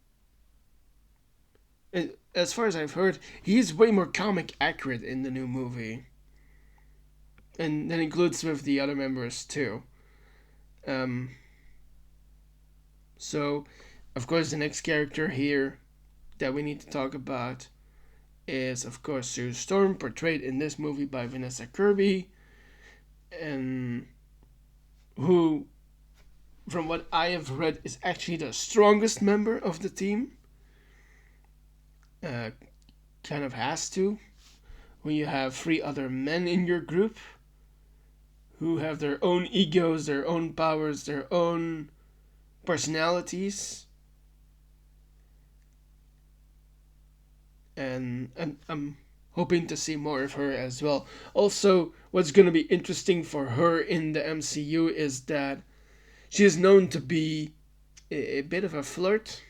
as far as I've heard, he's way more comic accurate in the new movie. And that includes with the other members too. So, of course, the next character here that we need to talk about is, of course, Sue Storm, portrayed in this movie by Vanessa Kirby, and who, from what I have read, is actually the strongest member of the team. Kind of has to, when you have 3 other men in your group who have their own egos, their own powers, their own personalities. And I'm hoping to see more of her as well. Also, what's going to be interesting for her in the MCU is that she is known to be a bit of a flirt.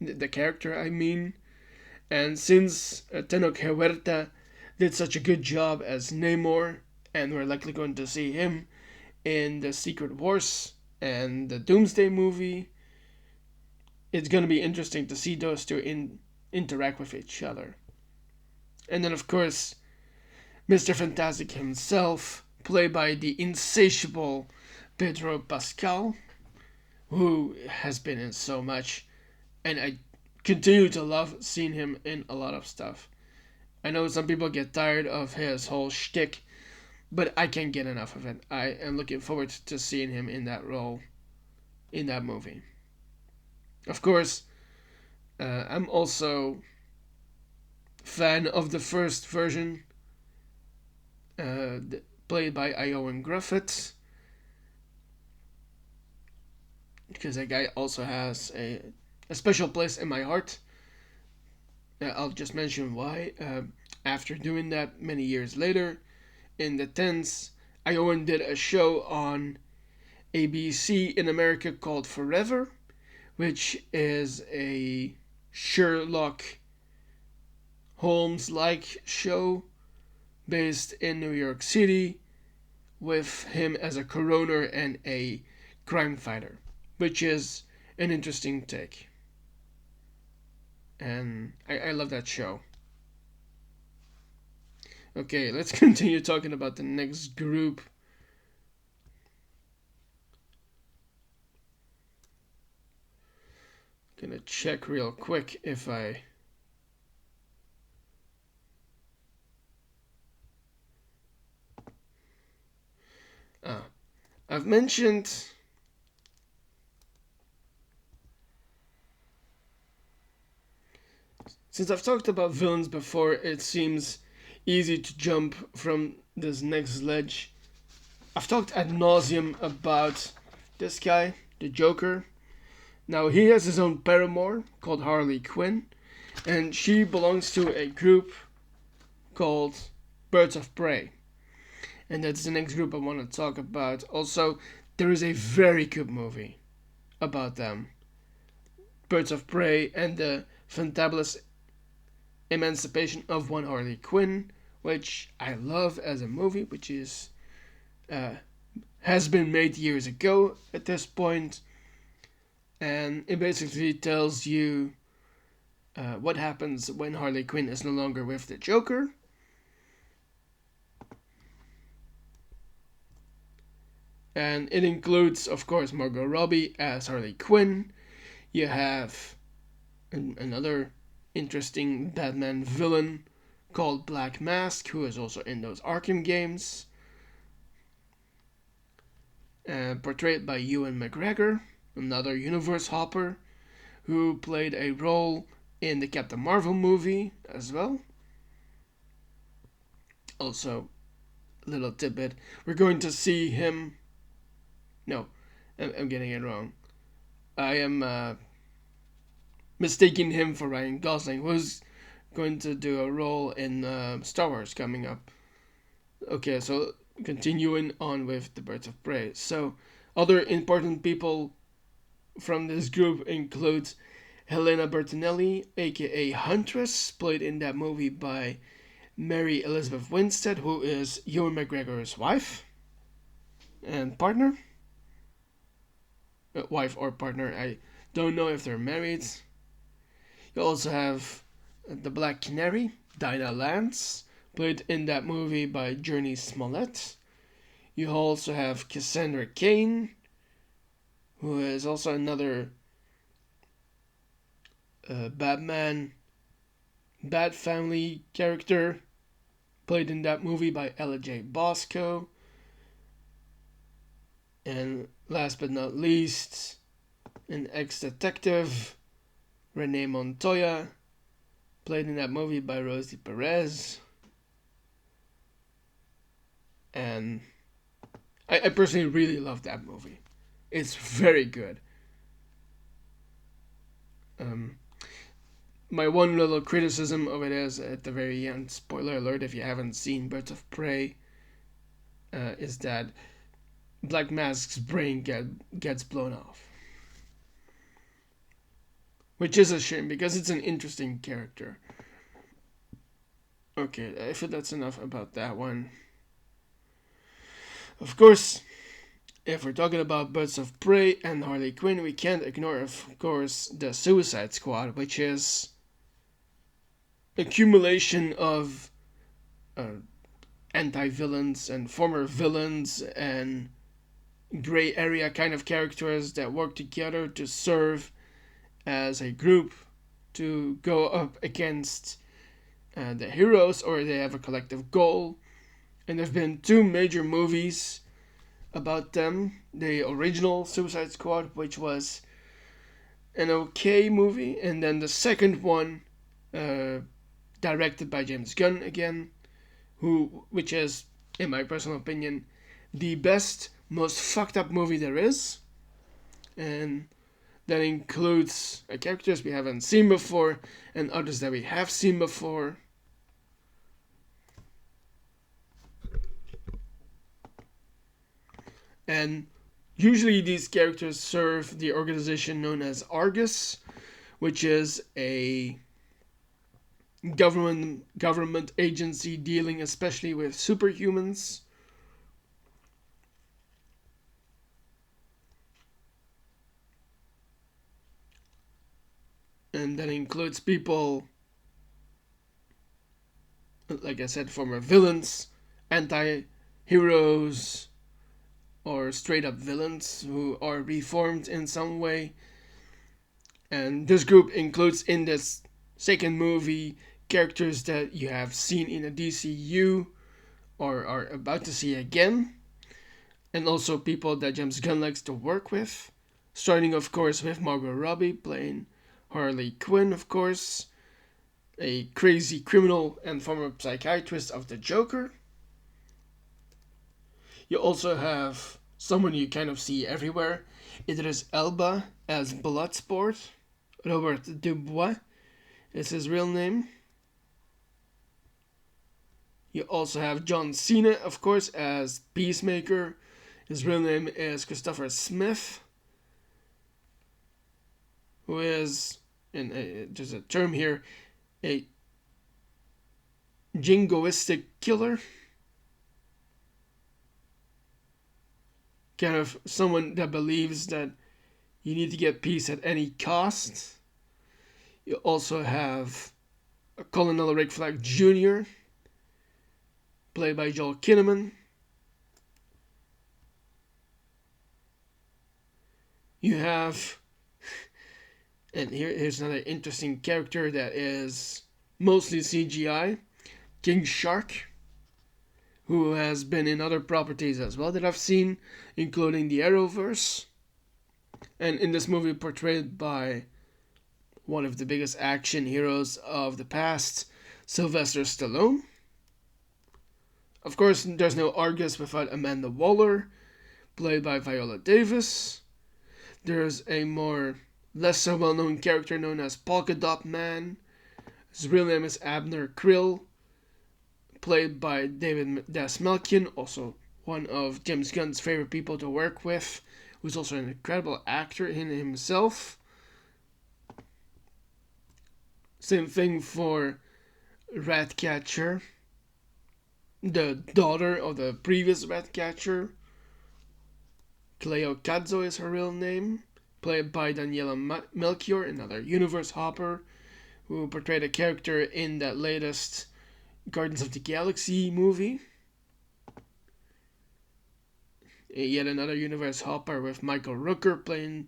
The character, I mean. And since Tenoch Huerta did such a good job as Namor, and we're likely going to see him in the Secret Wars and the Doomsday movie, it's going to be interesting to see those two interact with each other. And then, of course, Mr. Fantastic himself, played by the insatiable Pedro Pascal, who has been in so much, and I continue to love seeing him in a lot of stuff. I know some people get tired of his whole shtick, but I can't get enough of it. I am looking forward to seeing him in that role, in that movie. Of course, I'm also fan of the first version, played by Iowan Gruffett, because that guy also has a special place in my heart. I'll just mention why. After doing that many years later, in the 10s, Iowan did a show on ABC in America called Forever, which is a Sherlock Holmes-like show based in New York City with him as a coroner and a crime fighter, which is an interesting take. And I love that show. Okay, let's continue talking about the next group. Gonna check real quick if I've mentioned since I've talked about villains before, it seems easy to jump from this next ledge. I've talked ad nauseum about this guy, the Joker. Now he has his own paramour called Harley Quinn, and she belongs to a group called Birds of Prey. And that's the next group I want to talk about. Also, there is a very good movie about them. Birds of Prey and the Fantabulous Emancipation of One Harley Quinn, which I love as a movie, which is has been made years ago at this point, and it basically tells you what happens when Harley Quinn is no longer with the Joker. And it includes, of course, Margot Robbie as Harley Quinn. You have another interesting Batman villain called Black Mask, who is also in those Arkham games. Portrayed by Ewan McGregor, another universe hopper, who played a role in the Captain Marvel movie as well. Also, little tidbit, we're going to see him. No, I'm getting it wrong. I am mistaking him for Ryan Gosling, who's going to do a role in Star Wars coming up. Okay, so continuing on with the Birds of Prey. So, other important people from this group include Helena Bertinelli, aka Huntress, played in that movie by Mary Elizabeth Winstead, who is Ewan McGregor's wife and partner. Wife or partner, I don't know if they're married. You also have the Black Canary, Dinah Lance, played in that movie by Journey Smollett. You also have Cassandra Cain, who is also another Batman, Bat Family character, played in that movie by Ella J. Bosco. And last but not least, an ex-detective, Renee Montoya, played in that movie by Rosie Perez. And I personally really love that movie. It's very good. My one little criticism of it is at the very end, spoiler alert if you haven't seen Birds of Prey, is that Black Mask's brain gets blown off. Which is a shame because it's an interesting character. Okay, I feel that's enough about that one. Of course, if we're talking about Birds of Prey and Harley Quinn, we can't ignore, of course, the Suicide Squad, which is accumulation of anti-villains and former villains and gray area kind of characters that work together to serve as a group to go up against the heroes, or they have a collective goal. And there have been two major movies about them. The original Suicide Squad, which was an okay movie, and then the second one, directed by James Gunn again, which is, in my personal opinion, the best, most fucked up movie there is. And that includes characters we haven't seen before and others that we have seen before. And usually these characters serve the organization known as Argus, which is a government agency dealing especially with superhumans. And that includes people, like I said, former villains, anti-heroes, or straight up villains who are reformed in some way. And this group includes in this second movie characters that you have seen in the DCU or are about to see again, and also people that James Gunn likes to work with. Starting, of course, with Margot Robbie playing Harley Quinn, of course, a crazy criminal and former psychiatrist of the Joker. You also have someone you kind of see everywhere. Idris Elba as Bloodsport. Robert Dubois is his real name. You also have John Cena, of course, as Peacemaker. His real name is Christopher Smith, who is, and there's a term here, a jingoistic killer. Kind of someone that believes that you need to get peace at any cost. You also have Colonel Rick Flag Jr., played by Joel Kinnaman. You have, and here's another interesting character that is mostly CGI, King Shark, who has been in other properties as well that I've seen, including the Arrowverse, and in this movie portrayed by one of the biggest action heroes of the past, Sylvester Stallone. Of course, there's no Argus without Amanda Waller, played by Viola Davis. There's a less so well-known character known as Polka Dot Man. His real name is Abner Krill, played by David Dastmalchian, also one of James Gunn's favorite people to work with, who's also an incredible actor in himself. Same thing for Ratcatcher, the daughter of the previous Ratcatcher. Cleo Cazzo is her real name, played by Daniela Melchior, another universe hopper, who portrayed a character in that latest Guardians of the Galaxy movie. Yet another universe hopper with Michael Rooker playing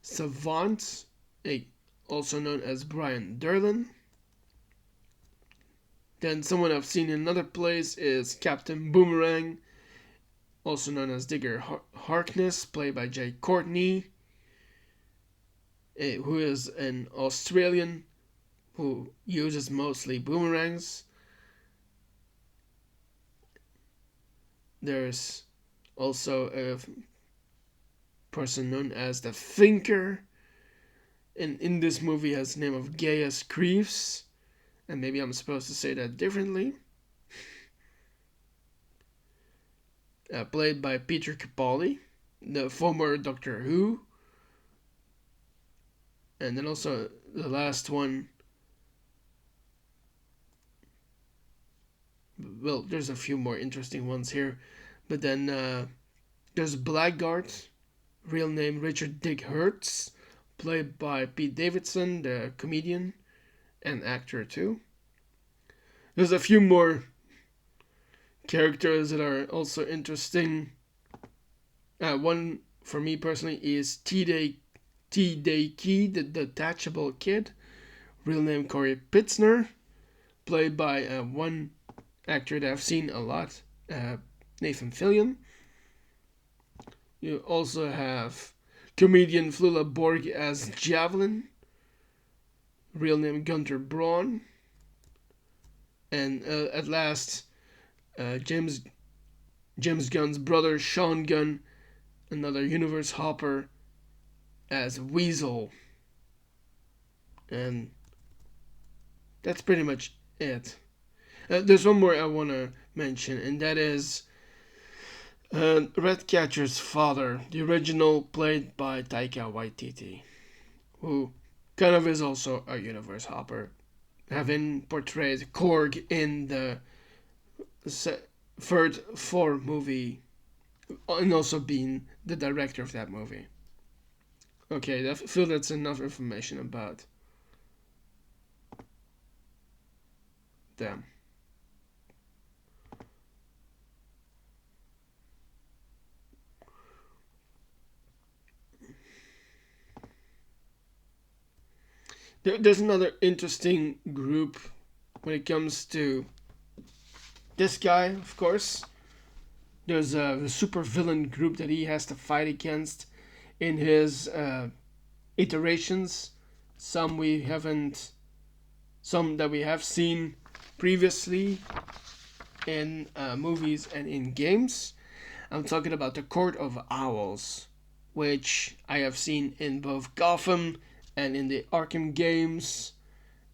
Savant, also known as Brian Derlin. Then someone I've seen in another place is Captain Boomerang, also known as Digger Harkness, played by Jay Courtney, who is an Australian who uses mostly boomerangs. There's also a person known as the Thinker, and in this movie has the name of Gaius Creeves, and maybe I'm supposed to say that differently. Played by Peter Capaldi, the former Doctor Who. And then also the last one, well, there's a few more interesting ones here, but then there's Blackguard, real name Richard Dick Hertz, played by Pete Davidson, the comedian and actor too. There's a few more characters that are also interesting. One for me personally is T-Day Key, the detachable kid, real name Corey Pitzner, played by one actor that I've seen a lot, Nathan Fillion. You also have comedian Flula Borg as Javelin, real name Gunter Braun. And at last, James Gunn's brother Sean Gunn, another universe hopper, as Weasel. And that's pretty much it. There's one more I want to mention, and that is Ratcatcher's father, the original, played by Taika Waititi, who kind of is also a universe hopper, having portrayed Korg in the third Thor movie, and also being the director of that movie. Okay, I feel that's enough information about them. There's another interesting group when it comes to this guy, of course. There's a super villain group that he has to fight against in his iterations. Some we haven't, some that we have seen previously in movies and in games. I'm talking about the Court of Owls, which I have seen in both Gotham and in the Arkham games,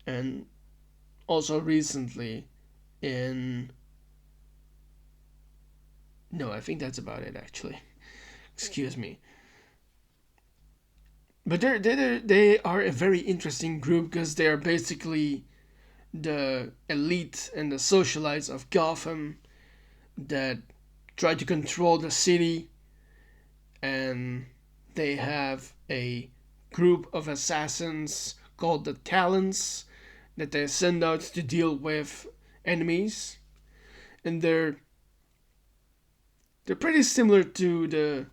and also recently in. No, I think that's about it actually. Excuse me. But they are a very interesting group because they are basically the elite and the socialites of Gotham that try to control the city, and they have a group of assassins called the Talons that they send out to deal with enemies, and they're pretty similar to the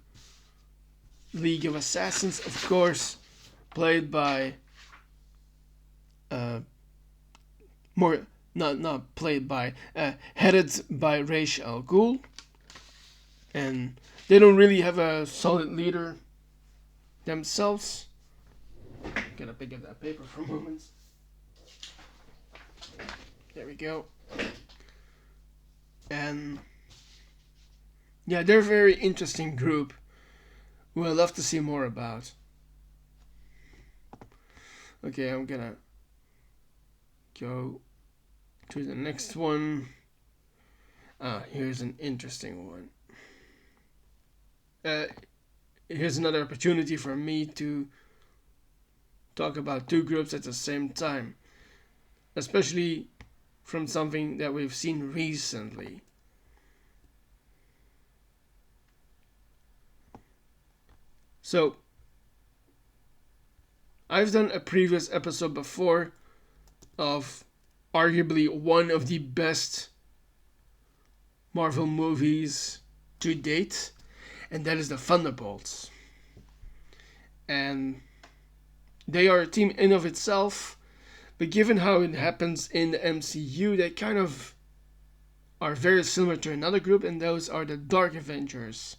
League of Assassins, of course, played by more not played by headed by Ra's al Ghul, and they don't really have a solid leader themselves. Gotta pick up that paper for a moment. There we go. And yeah, they're a very interesting group who I'd love to see more about. Okay, I'm gonna go to the next one. Here's an interesting one. Here's another opportunity for me to talk about two groups at the same time, especially from something that we've seen recently. So, I've done a previous episode before of arguably one of the best Marvel movies to date, and that is the Thunderbolts. And they are a team in of itself, but given how it happens in the MCU, they kind of are very similar to another group, and those are the Dark Avengers.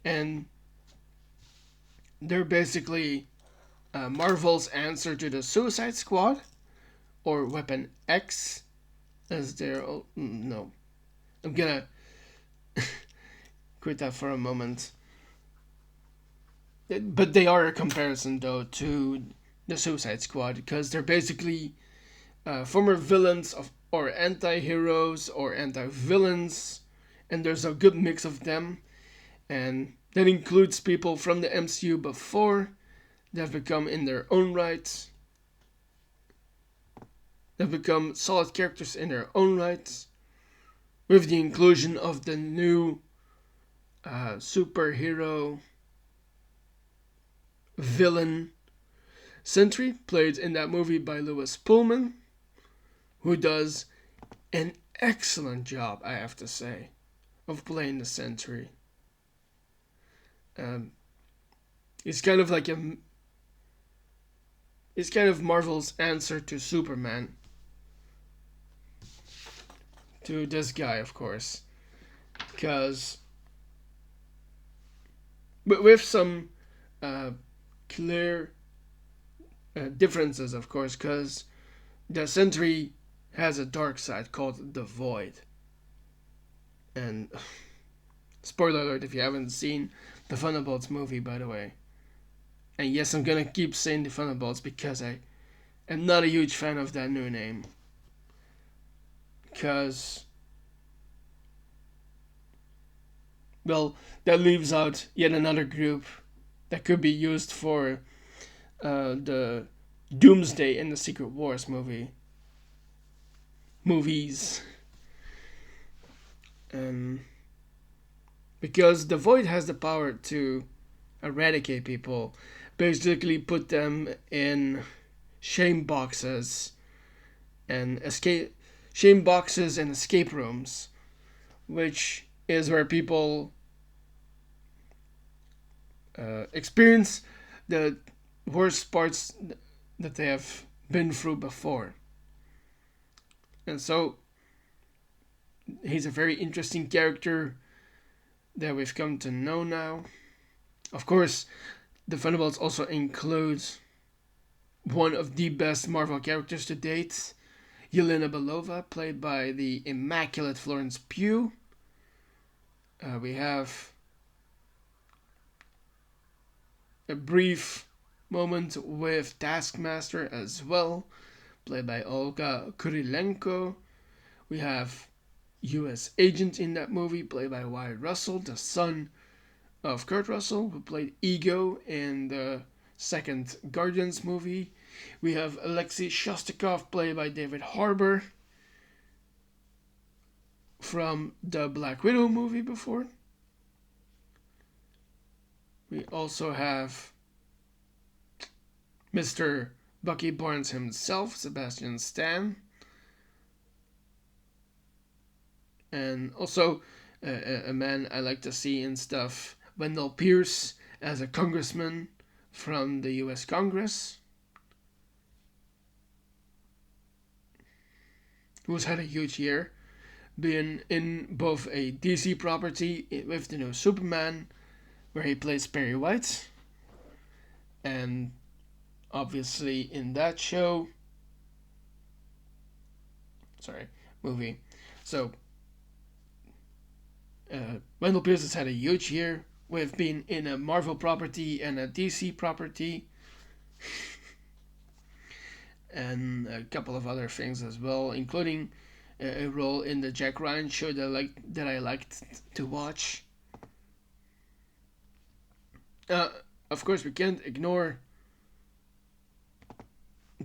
And they're basically Marvel's answer to the Suicide Squad, or Weapon X, as their. No. I'm gonna quit that for a moment. But they are a comparison, though, to the Suicide Squad, because they're basically former villains or anti-heroes or anti-villains, and there's a good mix of them, and that includes people from the MCU before they've become in their own right. They've become solid characters in their own right, with the inclusion of the new superhero villain Sentry, played in that movie by Lewis Pullman, who does an excellent job, I have to say, of playing the Sentry. It's kind of like it's kind of Marvel's answer to Superman. To this guy, of course. Because, but with some clear differences, of course, because the Sentry has a dark side called the Void. And spoiler alert if you haven't seen the Thunderbolts movie, by the way. And yes, I'm gonna keep saying the Thunderbolts because I am not a huge fan of that new name. Because, well, that leaves out yet another group that could be used for the Doomsday in the Secret Wars movie. movies. Um, because the Void has the power to eradicate people, basically put them in shame boxes and escape rooms, which is where people experience the worst parts that they have been through before. And so he's a very interesting character that we've come to know now. Of course, the Thunderbolts also includes one of the best Marvel characters to date, Yelena Belova, played by the immaculate Florence Pugh. We have a brief moment with Taskmaster as well, played by Olga Kurilenko. We have U.S. Agent in that movie, played by Wyatt Russell, the son of Kurt Russell, who played Ego in the second Guardians movie. We have Alexei Shostakov, played by David Harbour, from the Black Widow movie before. We also have Mr. Bucky Barnes himself, Sebastian Stan. And also a man I like to see in stuff, Wendell Pierce as a congressman from the US Congress, who's had a huge year, being in both a DC property with the new Superman, where he plays Perry White, and obviously in that movie. So Wendell Pierce has had a huge year with being in a Marvel property and a DC property, and a couple of other things as well, including a role in the Jack Ryan show that I liked to watch. Of course, we can't ignore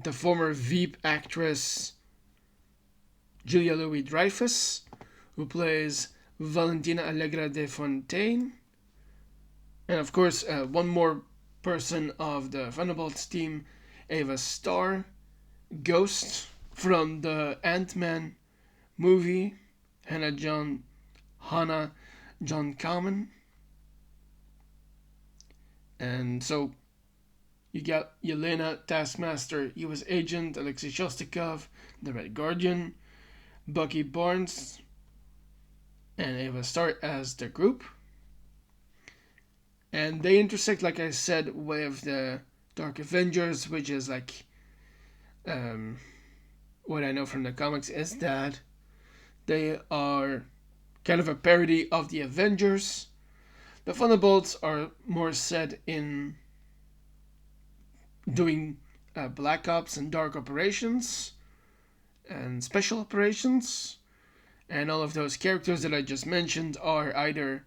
the former Veep actress Julia Louis-Dreyfus, who plays Valentina Allegra de Fontaine. And of course, one more person of the Thunderbolts team, Ava Starr, Ghost from the Ant-Man movie, Hannah John Kamen. And so you got Yelena, Taskmaster, U.S. Agent, Alexei Shostakov, the Red Guardian, Bucky Barnes, and Ava Starr as the group. And they intersect, like I said, with the Dark Avengers, which is like what I know from the comics is that they are kind of a parody of the Avengers. The Thunderbolts are more set in doing Black Ops and Dark Operations and Special Operations. And all of those characters that I just mentioned are either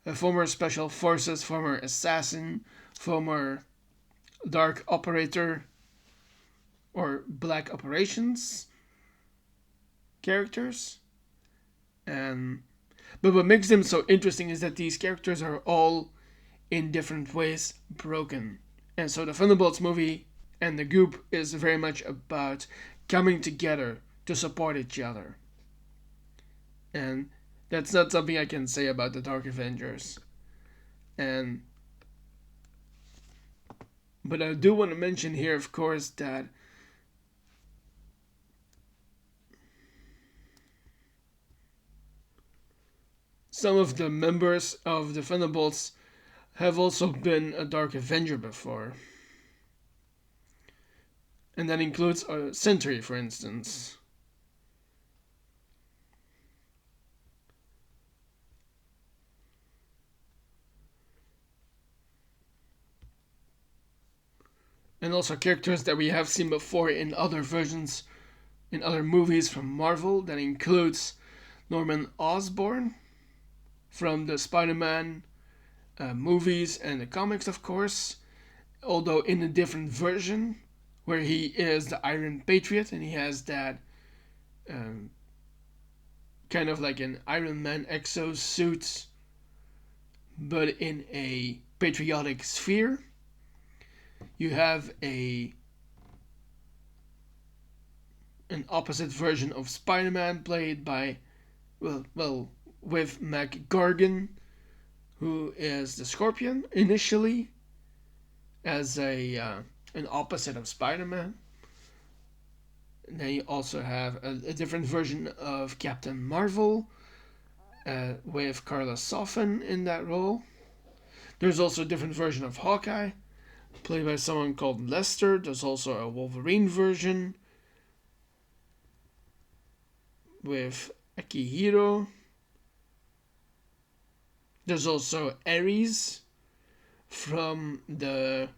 a former Special Forces, former Assassin, former Dark Operator, or Black Operations characters. But what makes them so interesting is that these characters are all in different ways broken. And so the Thunderbolts movie and the group is very much about coming together to support each other. And that's not something I can say about the Dark Avengers. But I do want to mention here, of course, that some of the members of the Thunderbolts have also been a Dark Avenger before. And that includes a Sentry, for instance. And also characters that we have seen before in other versions, in other movies from Marvel. That includes Norman Osborn from the Spider-Man movies and the comics, of course, although in a different version, where he is the Iron Patriot and he has that um, kind of like an Iron Man exosuit, but in a patriotic sphere. You have an opposite version of Spider-Man played by with Mac Gargan, who is the Scorpion initially as an opposite of Spider-Man. And then you also have a different version of Captain Marvel with Carla Sofen in that role. There's also a different version of Hawkeye played by someone called Lester. There's also a Wolverine version with Akihiro. There's also Ares from the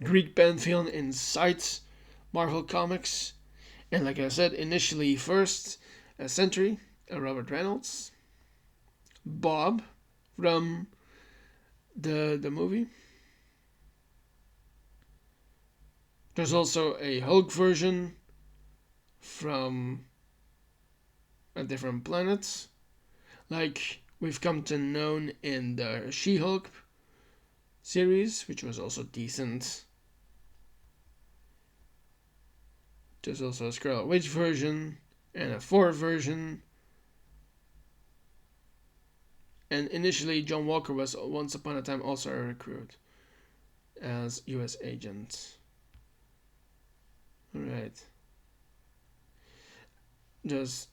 Greek pantheon inside Marvel Comics. And like I said, initially first, Sentry, Robert Reynolds. Bob from the movie. There's also a Hulk version from a different planet, like we've come to know in the She-Hulk series, which was also decent. There's also a Scarlet Witch version and a Thor version. And initially, John Walker was once upon a time also a recruit as US agent. Alright. Just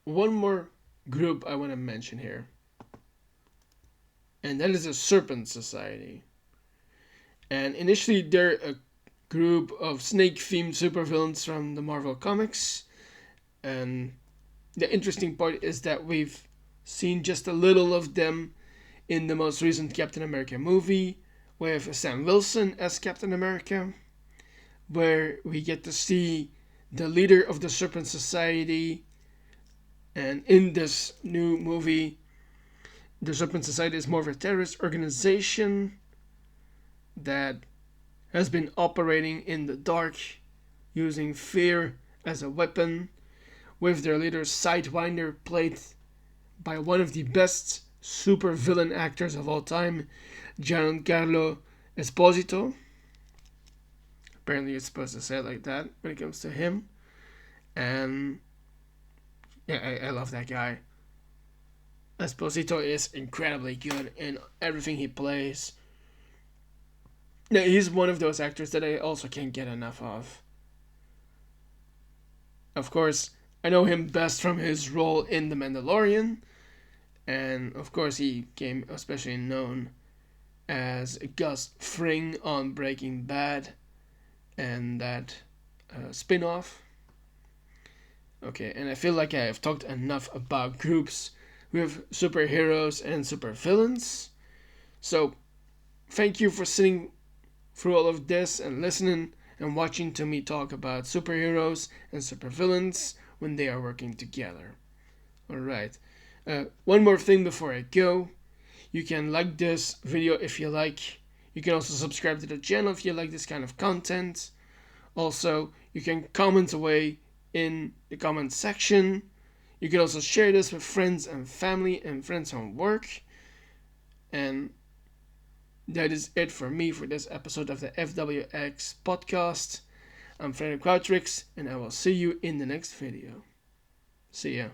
one more group I want to mention here. And that is the Serpent Society. And initially they're a group of snake-themed supervillains from the Marvel Comics. And the interesting part is that we've seen just a little of them in the most recent Captain America movie with Sam Wilson as Captain America, where we get to see the leader of the Serpent Society. And in this new movie, the Serpent Society is more of a terrorist organization that has been operating in the dark, using fear as a weapon, with their leader Sidewinder, played by one of the best super villain actors of all time, Giancarlo Esposito. Apparently it's supposed to say it like that when it comes to him. And yeah, I love that guy. Esposito is incredibly good in everything he plays. Yeah, he's one of those actors that I also can't get enough of. Of course, I know him best from his role in The Mandalorian. And of course, he became especially known as Gus Fring on Breaking Bad and that spin-off. Okay, and I feel like I have talked enough about groups with superheroes and supervillains. So, thank you for sitting through all of this and listening and watching to me talk about superheroes and supervillains when they are working together. Alright, one more thing before I go. You can like this video if you like. You can also subscribe to the channel if you like this kind of content. Also, you can comment away in the comment section. You can also share this with friends and family and friends from work. And that is it for me for this episode of the FWX podcast. I'm Frederik, and I will see you in the next video. See ya.